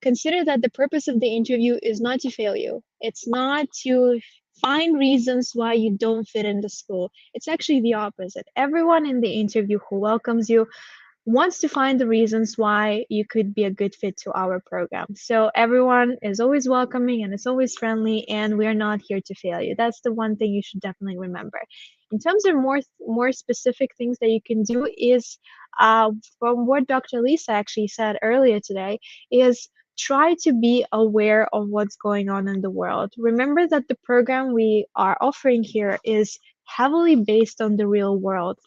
Consider that the purpose of the interview is not to fail you. It's not to find reasons why you don't fit in the school. It's actually the opposite. Everyone in the interview who welcomes you wants to find the reasons why you could be a good fit to our program. So everyone is always welcoming and it's always friendly, and we're not here to fail you. That's the one thing you should definitely remember. In terms of more specific things that you can do is, from what Dr. Lisa actually said earlier today, is try to be aware of what's going on in the world. Remember that the program we are offering here is heavily based on the real world.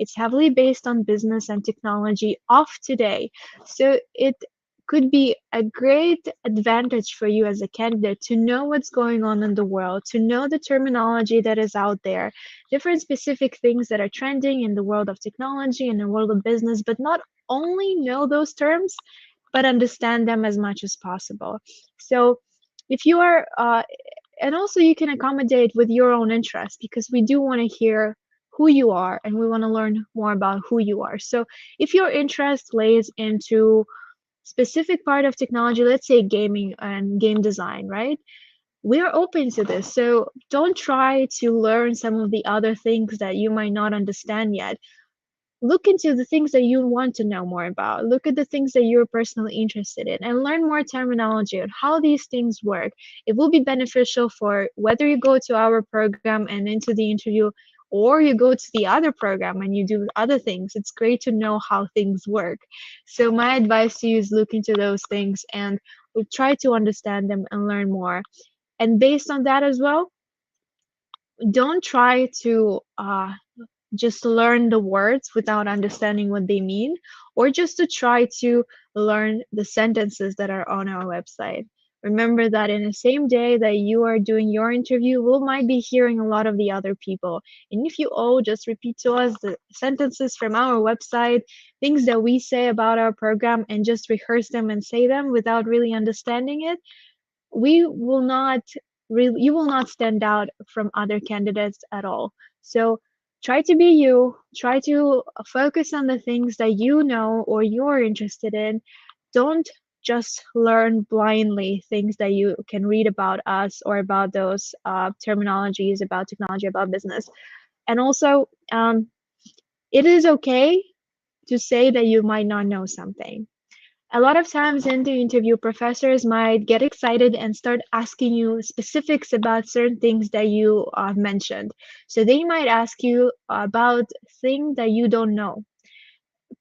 It's heavily based on business and technology of today. So it could be a great advantage for you as a candidate to know what's going on in the world, to know the terminology that is out there, different specific things that are trending in the world of technology and the world of business, but not only know those terms, but understand them as much as possible. So if you are, and also you can accommodate with your own interests, because we do want to hear who you are and we want to learn more about who you are. So if your interest lays into specific part of technology, let's say gaming and game design, right? We're open to this. So don't try to learn some of the other things that you might not understand yet. Look into the things that you want to know more about. Look at the things that you're personally interested in and learn more terminology on how these things work. It will be beneficial for whether you go to our program and into the interview, or you go to the other program and you do other things. It's great to know how things work. So my advice to you is look into those things and try to understand them and learn more. And based on that as well, don't try to just learn the words without understanding what they mean, or just to try to learn the sentences that are on our website. Remember that in the same day that you are doing your interview, we might be hearing a lot of the other people. And if you all just repeat to us the sentences from our website, things that we say about our program, and just rehearse them and say them without really understanding it, we will not really, you will not stand out from other candidates at all. So try to be you, try to focus on the things that you know or you're interested in. Don't just learn blindly things that you can read about us or about those terminologies, about technology, about business. And also, it is okay to say that you might not know something. A lot of times in the interview, professors might get excited and start asking you specifics about certain things that you mentioned. So they might ask you about things that you don't know.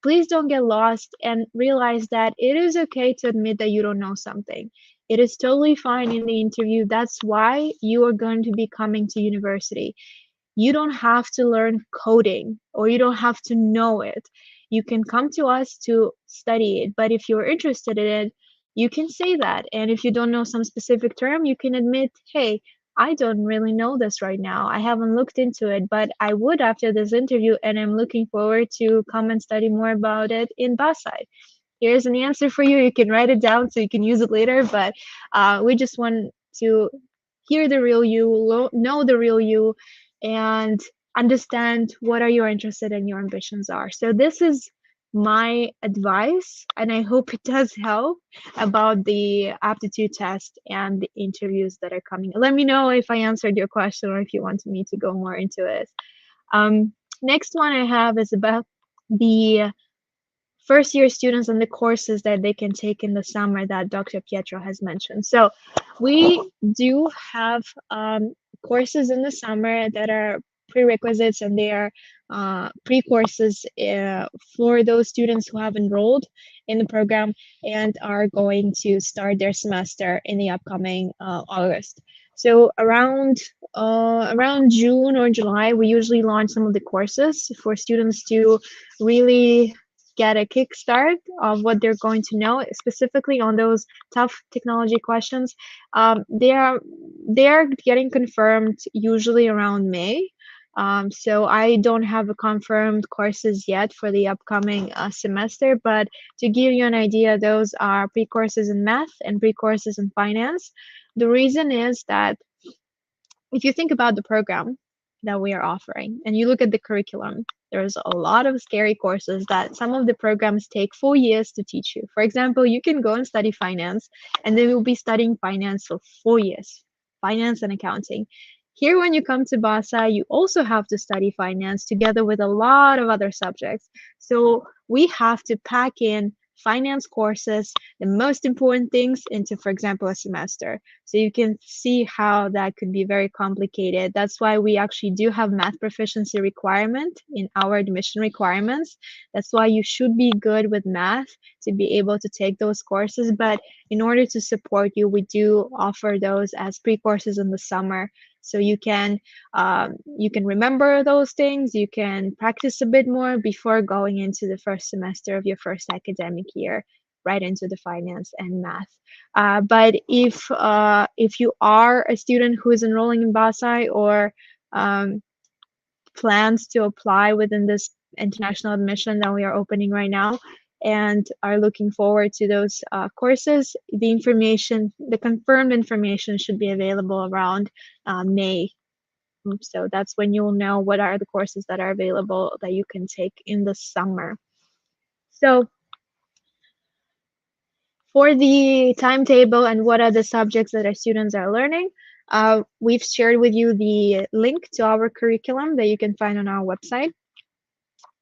Please don't get lost and realize that it is okay to admit that you don't know something. It is totally fine in the interview. That's why you are going to be coming to university. You don't have to learn coding, or you don't have to know it. You can come to us to study it, but if you're interested in it, you can say that. And if you don't know some specific term, you can admit, hey, I don't really know this right now. I haven't looked into it, but I would after this interview, and I'm looking forward to come and study more about it in BAScii. Here's an answer for you. You can write it down so you can use it later, but we just want to hear the real you, know the real you, and understand what are your interested and your ambitions are. So this is my advice, and I hope it does help about the aptitude test and the interviews that are coming. Let me know if I answered your question or if you want me to go more into it. Next one I have is about the first year students and the courses that they can take in the summer that Dr. Pietro has mentioned. So we do have courses in the summer that are prerequisites, and they are pre-courses for those students who have enrolled in the program and are going to start their semester in the upcoming August. So around June or July, we usually launch some of the courses for students to really get a kickstart of what they're going to know, specifically on those tough technology questions. They're getting confirmed usually around May. So I don't have a confirmed courses yet for the upcoming semester, but to give you an idea, those are pre-courses in math and pre-courses in finance. The reason is that if you think about the program that we are offering and you look at the curriculum, there's a lot of scary courses that some of the programs take 4 years to teach you. For example, you can go and study finance, and then you'll be studying finance for 4 years, finance and accounting. Here, when you come to BAScii, you also have to study finance together with a lot of other subjects. So we have to pack in finance courses, the most important things, into, for example, a semester. So you can see how that could be very complicated. That's why we actually do have math proficiency requirement in our admission requirements. That's why you should be good with math to be able to take those courses. But in order to support you, we do offer those as pre-courses in the summer. So you can remember those things, you can practice a bit more before going into the first semester of your first academic year, right into the finance and math. But if you are a student who is enrolling in BAScii or plans to apply within this international admission that we are opening right now, and are looking forward to those courses, the confirmed information should be available around May. So that's when you'll know what are the courses that are available that you can take in the summer. So for the timetable and what are the subjects that our students are learning, we've shared with you the link to our curriculum that you can find on our website.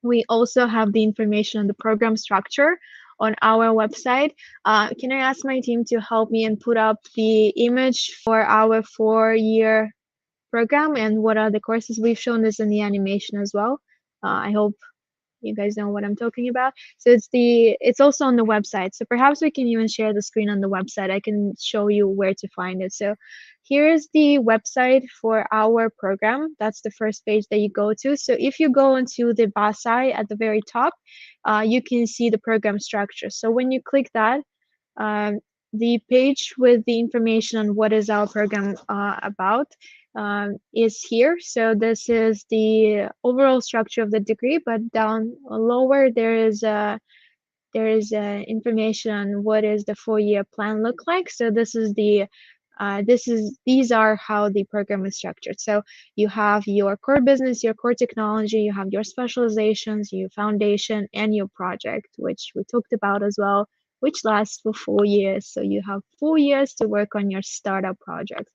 We also have the information on the program structure on our website. Can I ask my team to help me and put up the image for our 4-year program and what are the courses? We've shown this in the animation as well. I hope you guys know what I'm talking about. So it's also on the website. So perhaps we can even share the screen on the website. I can show you where to find it. So here's the website for our program. That's the first page that you go to. So if you go into the BAScii at the very top, you can see the program structure. So when you click that, the page with the information on what is our program about is here. So this is the overall structure of the degree, but down lower there is information on what is the 4-year plan look like. So this is these are how the program is structured. So you have your core business, your core technology, you have your specializations, your foundation, and your project, which we talked about as well, which lasts for 4 years. So you have 4 years to work on your startup project.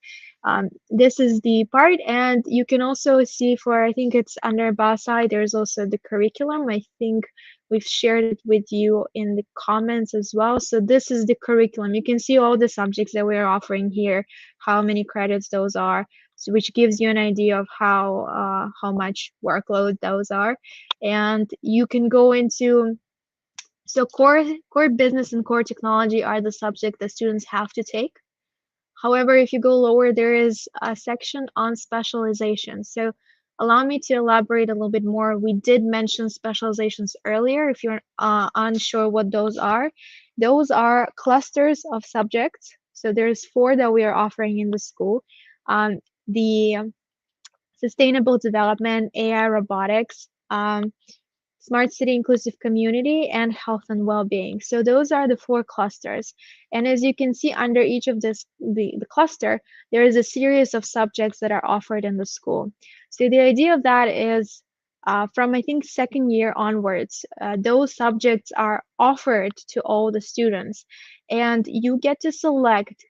This is the part, and you can also see I think it's under BAScii, there's also the curriculum. I think we've shared it with you in the comments as well. So this is the curriculum. You can see all the subjects that we're offering here, how many credits those are, so which gives you an idea of how much workload those are. And you can go into, so core business and core technology are the subject that students have to take. However, if you go lower, there is a section on specialization. So allow me to elaborate a little bit more. We did mention specializations earlier. If you're unsure what those are clusters of subjects. So there's 4 that we are offering in the school. The sustainable development, AI, robotics, smart city, inclusive community, and health and well-being. So those are the 4 clusters. And as you can see under each of the cluster, there is a series of subjects that are offered in the school. So the idea of that is from, I think, 2nd year onwards, those subjects are offered to all the students. And you get to select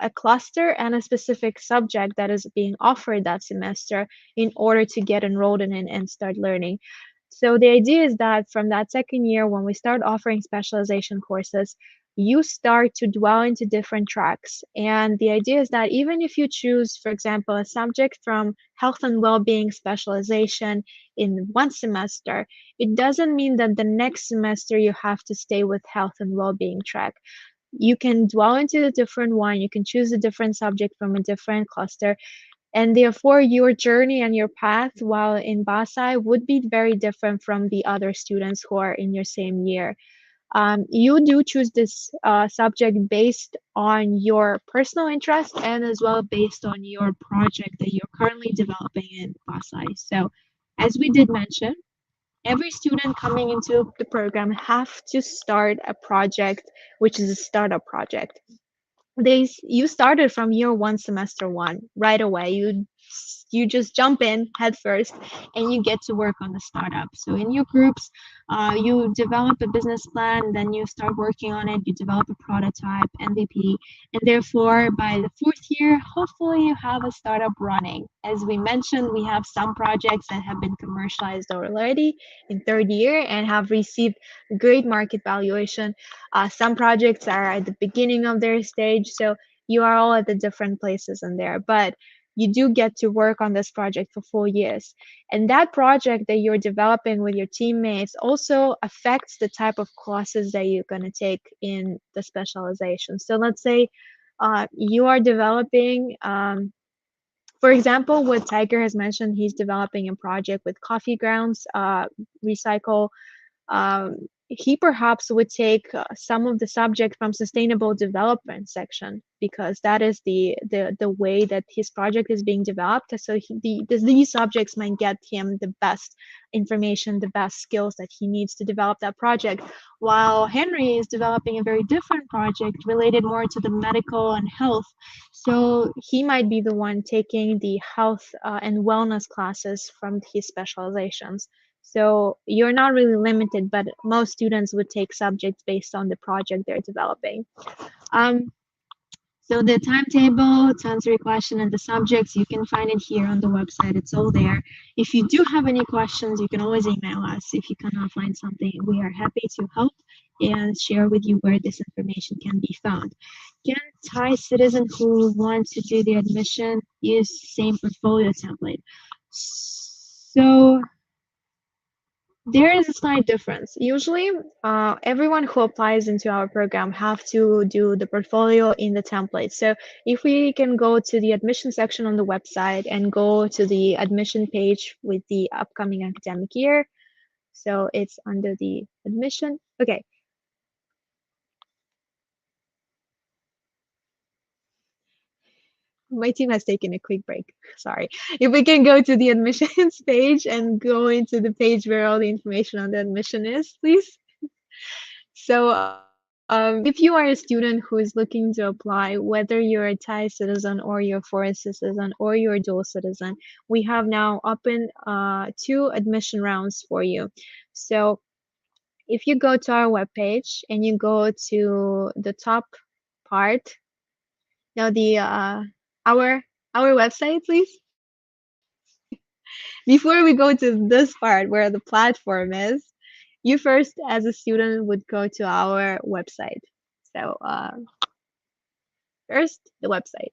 a cluster and a specific subject that is being offered that semester in order to get enrolled in it and start learning. So the idea is that from that 2nd year, when we start offering specialization courses, you start to dwell into different tracks. And the idea is that even if you choose, for example, a subject from health and well-being specialization in 1 semester, it doesn't mean that the next semester you have to stay with health and well-being track. You can dwell into a different one, you can choose a different subject from a different cluster. And therefore, your journey and your path while in BAScii would be very different from the other students who are in your same year. You do choose this subject based on your personal interest and as well based on your project that you're currently developing in BAScii. So as we did mention, every student coming into the program have to start a project, which is a startup project. You started from year one, semester one, right away. You just jump in head first and you get to work on the startup. So in your groups, you develop a business plan, then you start working on it, you develop a prototype, MVP, and therefore by the fourth year, hopefully you have a startup running. As we mentioned, we have some projects that have been commercialized already in third year and have received great market valuation. Some projects are at the beginning of their stage, so you are all at the different places in there, but you do get to work on this project for 4 years. And that project that you're developing with your teammates also affects the type of courses that you're going to take in the specialization. So let's say you are developing, for example, what Tiger has mentioned, he's developing a project with coffee grounds, recycle. He perhaps would take some of the subject from sustainable development section because that is the way that his project is being developed. So these subjects might get him the best information, the best skills that he needs to develop that project, while Henry is developing a very different project related more to the medical and health. So he might be the one taking the health and wellness classes from his specializations. So you're not really limited, but most students would take subjects based on the project they're developing. So the timetable to answer your question and the subjects, you can find it here on the website. It's all there. If you do have any questions, you can always email us. If you cannot find something, we are happy to help and share with you where this information can be found. Can Thai citizen who want to do the admission use the same portfolio template? So there is a slight difference. Usually, everyone who applies into our program have to do the portfolio in the template. So if we can go to the admission section on the website and go to the admission page with the upcoming academic year. So it's under the admission. Okay. My team has taken a quick break. Sorry. If we can go to the admissions page and go into the page where all the information on the admission is, please. So if you are a student who is looking to apply, whether you're a Thai citizen or you're a foreign citizen or you're a dual citizen, we have now opened 2 admission rounds for you. So if you go to our webpage and you go to the top part, now the our website, please. Before we go to this part where the platform is, you first as a student would go to our website. So first the website.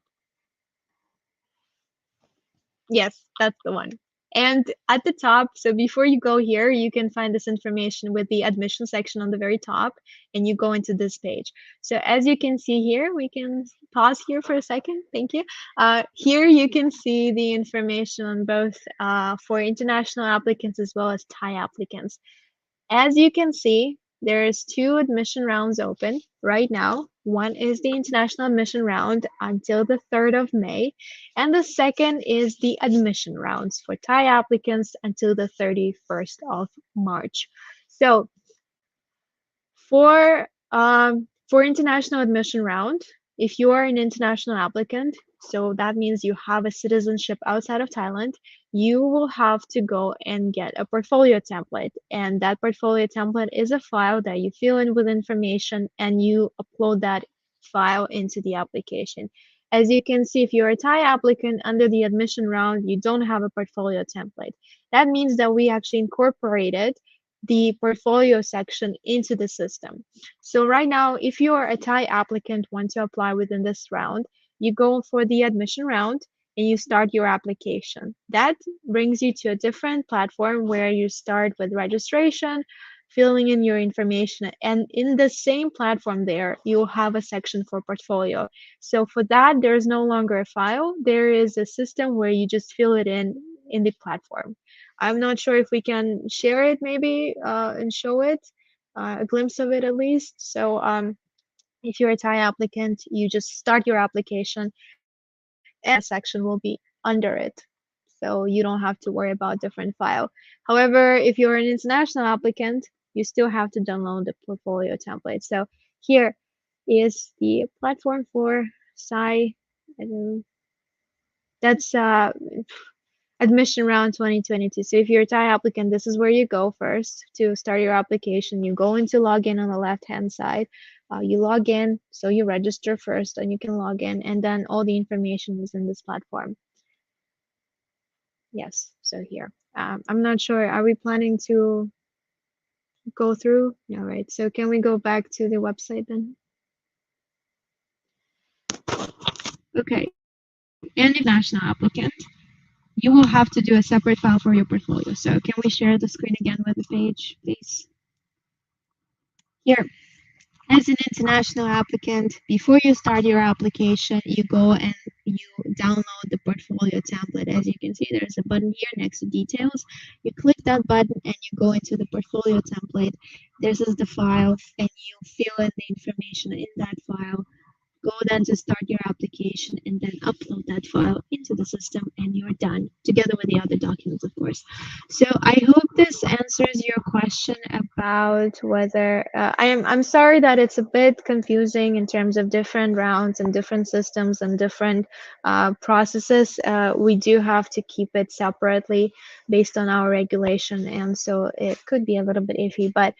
Yes, that's the one. And at the top, so before you go here, you can find this information with the admission section on the very top, and you go into this page. So as you can see here, we can pause here for a second. Thank you. Here you can see the information on both for international applicants as well as Thai applicants. As you can see, there's 2 admission rounds open right now. One is the international admission round until the 3rd of May, and the second is the admission rounds for Thai applicants until the 31st of March. So for international admission round, if you are an international applicant, so that means you have a citizenship outside of Thailand, you will have to go and get a portfolio template. And that portfolio template is a file that you fill in with information and you upload that file into the application. As you can see, if you're a Thai applicant under the admission round, you don't have a portfolio template. That means that we actually incorporated the portfolio section into the system. So right now, if you are a Thai applicant, want to apply within this round, you go for the admission round and you start your application. That brings you to a different platform where you start with registration, filling in your information, and in the same platform there, you'll have a section for portfolio. So for that, there's no longer a file. There is a system where you just fill it in the platform. I'm not sure if we can share it maybe and show it. a glimpse of it at least. So if you're a Thai applicant, you just start your application and section will be under it. So you don't have to worry about different file. However, if you're an international applicant, you still have to download the portfolio template. So here is the platform for ScII. That's admission round 2022. So if you're a Thai applicant, this is where you go first to start your application. You go into login on the left-hand side. You log in, so you register first, and you can log in, and then all the information is in this platform. Yes, so here. I'm not sure, are we planning to go through? No, right. So can we go back to the website then? Okay, and if national applicant, you will have to do a separate file for your portfolio. So can we share the screen again with the page, please? Here, as an international applicant, before you start your application, you go and you download the portfolio template. As you can see, there's a button here next to details. You click that button and you go into the portfolio template. This is the file, and you fill in the information in that file. Go then to start your application and then upload that file into the system, and you're done, together with the other documents, of course. So I hope this answers your question about whether I'm sorry that it's a bit confusing in terms of different rounds and different systems and different processes. We do have to keep it separately based on our regulation, and so it could be a little bit iffy, but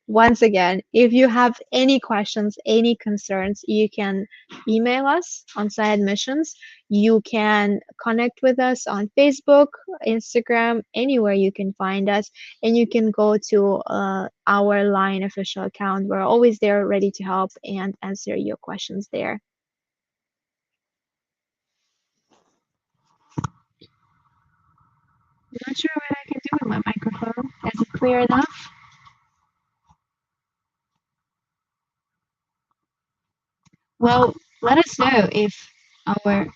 once again, if you have any questions, any concerns, you can email us on ScII Admissions. You can connect with us on Facebook, Instagram, anywhere you can find us. And you can go to our line official account. We're always there ready to help and answer your questions there. I'm not sure what I can do with my microphone. Is it clear enough? Well, let us know if my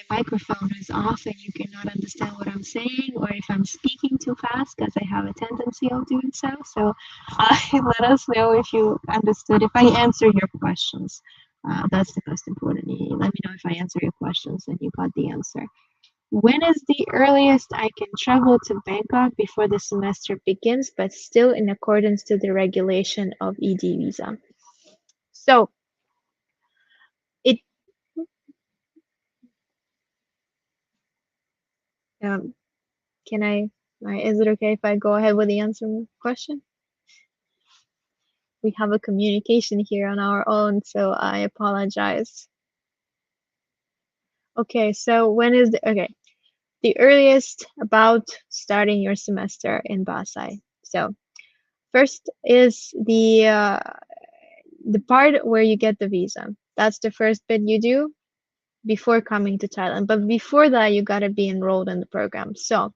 microphone is off and you cannot understand what I'm saying, or if I'm speaking too fast, because I have a tendency of doing so. So let us know if you understood, if I answer your questions. That's the most important. Let me know if I answer your questions and you got the answer. When is the earliest I can travel to Bangkok before the semester begins, but still in accordance to the regulation of ED visa? So it is it okay if I go ahead with the answer question? We have a communication here on our own, so I apologize. Okay, so when is the earliest about starting your semester in BAScii? So first is the part where you get the visa. That's the first bit you do before coming to Thailand. But before that, you gotta be enrolled in the program. So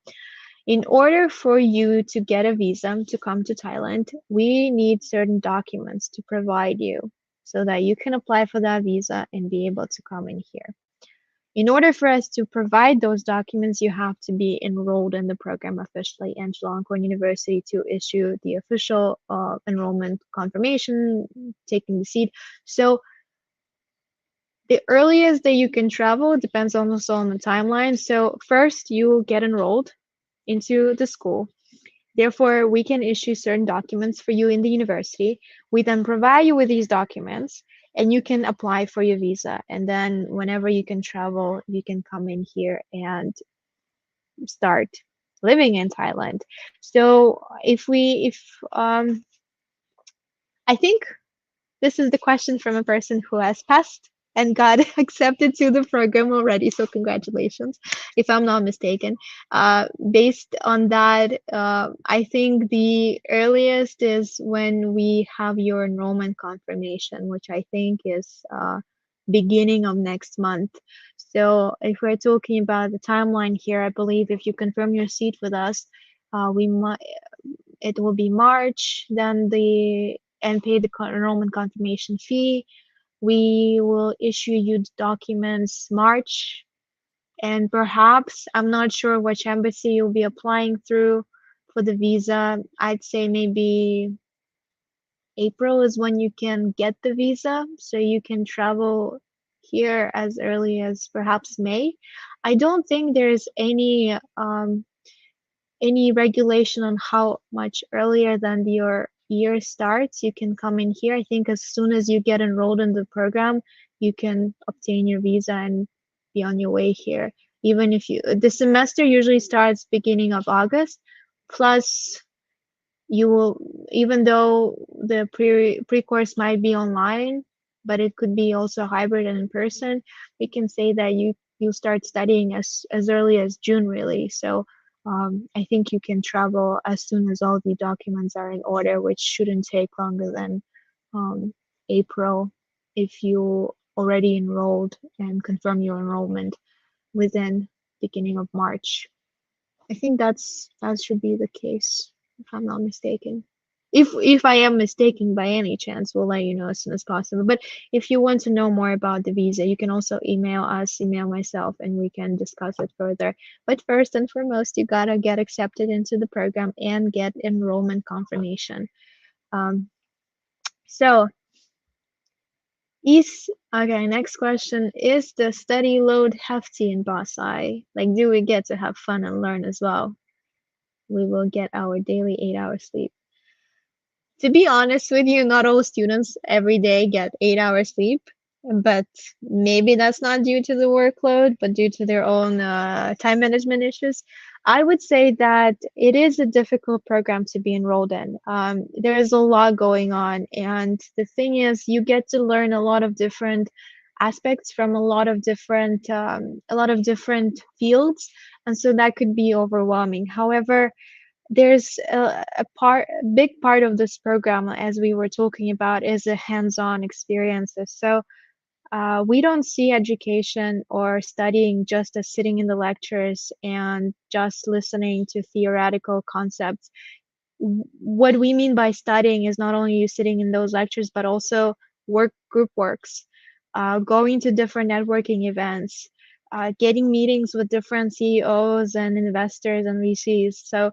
in order for you to get a visa to come to Thailand, we need certain documents to provide you so that you can apply for that visa and be able to come in here. In order for us to provide those documents, you have to be enrolled in the program officially, and 𝐂𝐡𝐢𝐭 University to issue the official enrollment confirmation, taking the seat. So the earliest that you can travel depends also on the timeline. So first you get enrolled into the school. Therefore, we can issue certain documents for you in the university. We then provide you with these documents and you can apply for your visa. And then whenever you can travel, you can come in here and start living in Thailand. So I think this is the question from a person who has passed and got accepted to the program already. So congratulations, if I'm not mistaken. Based on that, I think the earliest is when we have your enrollment confirmation, which I think is beginning of next month. So if we're talking about the timeline here, I believe if you confirm your seat with us, it will be March, then and pay the enrollment confirmation fee. We will issue you the documents March, and perhaps, I'm not sure which embassy you'll be applying through for the visa. I'd say maybe April is when you can get the visa, so you can travel here as early as perhaps May. I don't think there's any regulation on how much earlier than your year starts you can come in here. I think as soon as you get enrolled in the program, you can obtain your visa and be on your way here. Even if the semester usually starts beginning of August, plus you will, even though the pre-course might be online, but it could be also hybrid and in person, we can say that you start studying as early as June, really. So I think you can travel as soon as all the documents are in order, which shouldn't take longer than April if you already enrolled and confirm your enrollment within beginning of March. I think that should be the case, if I'm not mistaken. If I am mistaken by any chance, we'll let you know as soon as possible. But if you want to know more about the visa, you can also email us, email myself, and we can discuss it further. But first and foremost, you gotta get accepted into the program and get enrollment confirmation. So okay, next question. Is the study load hefty in BAScii? Like, do we get to have fun and learn as well? We will get our daily 8-hour sleep. To be honest with you, not all students every day get 8 hours sleep, but maybe that's not due to the workload, but due to their own time management issues. I would say that it is a difficult program to be enrolled in. There is a lot going on, and the thing is, you get to learn a lot of different aspects from a lot of different fields, and so that could be overwhelming. However, there's a big part of this program, as we were talking about, is a hands-on experiences. So we don't see education or studying just as sitting in the lectures and just listening to theoretical concepts. What we mean by studying is not only you sitting in those lectures, but also group works, going to different networking events, getting meetings with different CEOs and investors and VCs. So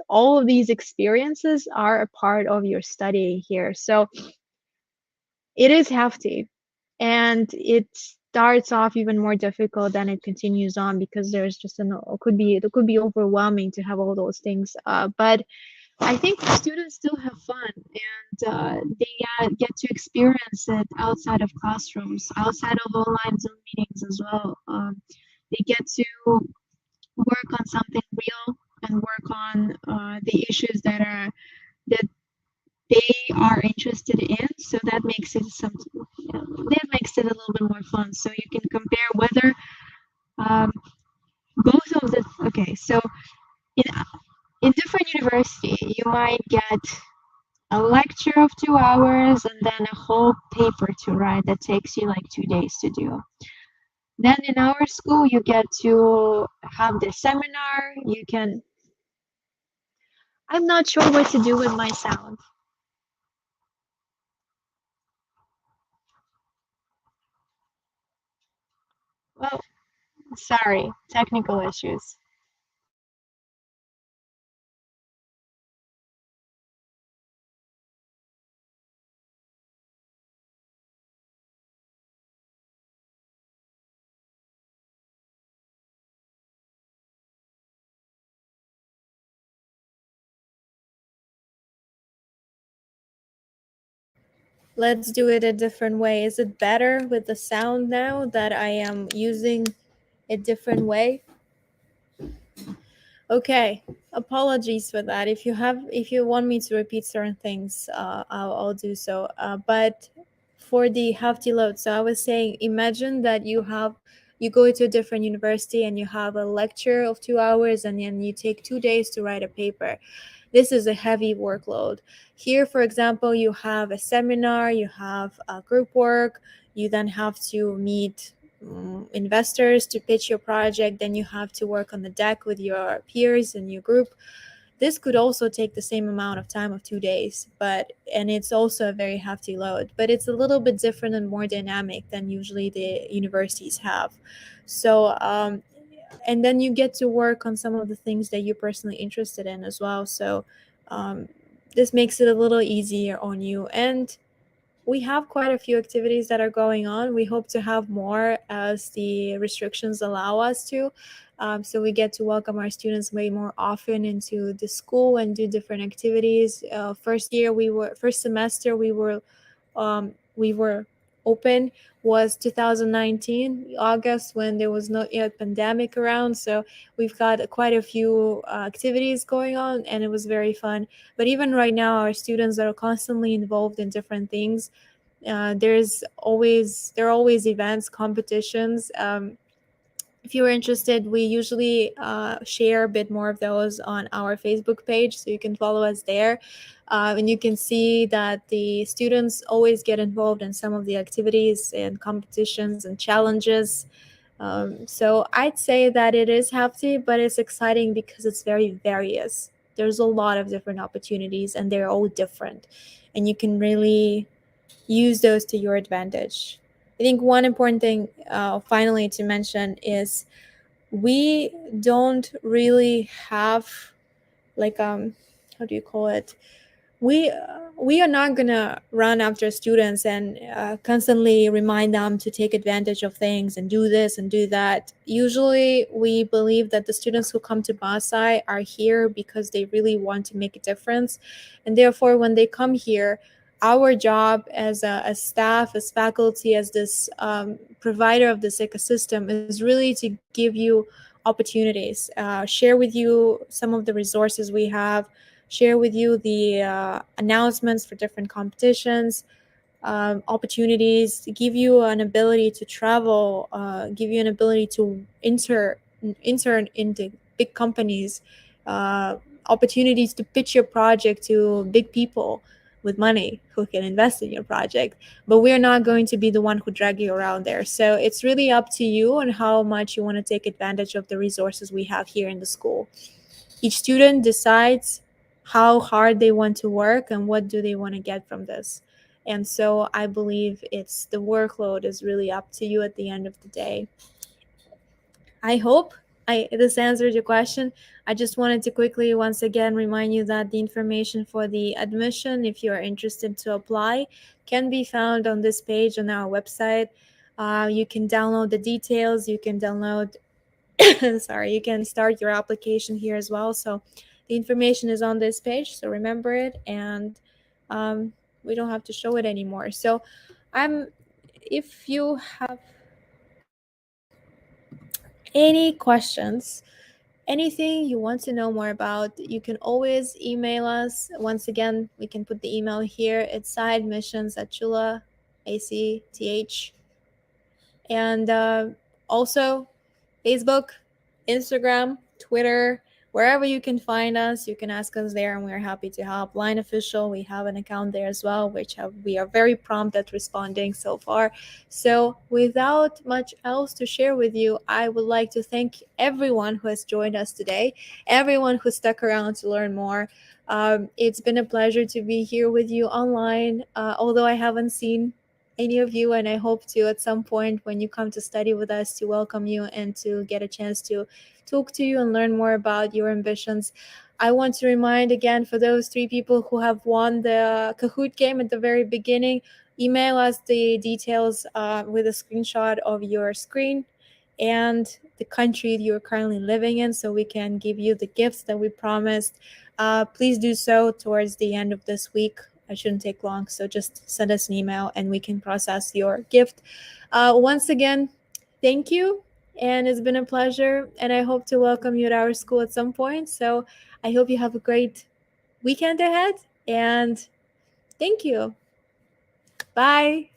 all of these experiences are a part of your studying here. So it is hefty, and it starts off even more difficult than it continues on, because there's just it could be overwhelming to have all those things. But I think the students still have fun, and they get to experience it outside of classrooms, outside of online Zoom meetings as well. They get to work on something real and work on the issues that they are interested in. So that makes it a little bit more fun. So you can compare whether both of the so in different university you might get a lecture of 2 hours and then a whole paper to write that takes you like 2 days to do. Then in our school you get to have the seminar. I'm not sure what to do with my sound. Well, sorry, technical issues. Let's do it a different way. Is it better with the sound now that I am using a different way? Okay, apologies for that. If you want me to repeat certain things, I'll do so. But for the hefty load, so I was saying, imagine that you go to a different university and you have a lecture of 2 hours, and then you take 2 days to write a paper. This is a heavy workload. Here, for example, you have a seminar, you have a group work, you then have to meet investors to pitch your project, then you have to work on the deck with your peers in your group. This could also take the same amount of time of 2 days, and it's also a very hefty load, but it's a little bit different and more dynamic than usually the universities have. So and then you get to work on some of the things that you're personally interested in as well. So this makes it a little easier on you. And we have quite a few activities that are going on. We hope to have more as the restrictions allow us to. So we get to welcome our students way more often into the school and do different activities. First semester we were open was 2019 August, when there was not yet pandemic around. So we've got quite a few activities going on, and it was very fun. But even right now, our students are constantly involved in different things. There are always events, competitions. If you're interested, we usually share a bit more of those on our Facebook page, so you can follow us there. And you can see that the students always get involved in some of the activities and competitions and challenges. So I'd say that it is hefty, but it's exciting because it's very various. There's a lot of different opportunities, and they're all different. And you can really use those to your advantage. I think one important thing, finally, to mention is we don't really have like how do you call it? We are not gonna run after students and constantly remind them to take advantage of things and do this and do that. Usually, we believe that the students who come to BAScii are here because they really want to make a difference, and therefore, when they come here, our job as staff, as faculty, as this provider of this ecosystem is really to give you opportunities, share with you some of the resources we have, share with you the announcements for different competitions, opportunities, to give you an ability to travel, give you an ability to intern into big companies, opportunities to pitch your project to big people with money who can invest in your project. But we're not going to be the one who drag you around there. So it's really up to you on how much you want to take advantage of the resources we have here in the school. Each student decides how hard they want to work and what do they want to get from this. And so I believe it's the workload is really up to you at the end of the day. I hope this answered your question. I just wanted to quickly once again remind you that the information for the admission, if you are interested to apply, can be found on this page on our website. You can download the details. You can download you can start your application here as well. So the information is on this page, so remember it, and we don't have to show it anymore. So if you have any questions, anything you want to know more about, you can always email us. Once again, we can put the email here. It's sideadmissions@Chula, 𝐴𝐶TH. And also Facebook, Instagram, Twitter, wherever you can find us, you can ask us there, and we're happy to help. Line Official, we have an account there as well, we are very prompt at responding so far. So without much else to share with you, I would like to thank everyone who has joined us today, everyone who stuck around to learn more. It's been a pleasure to be here with you online, although I haven't seen any of you, and I hope to at some point when you come to study with us to welcome you and to get a chance to talk to you and learn more about your ambitions. I want to remind again, for those 3 people who have won the Kahoot game at the very beginning, email us the details with a screenshot of your screen and the country you're currently living in, so we can give you the gifts that we promised. Please do so towards the end of this week. It shouldn't take long, so just send us an email and we can process your gift. Once again, thank you, and it's been a pleasure, and I hope to welcome you at our school at some point. So I hope you have a great weekend ahead, and thank you. Bye.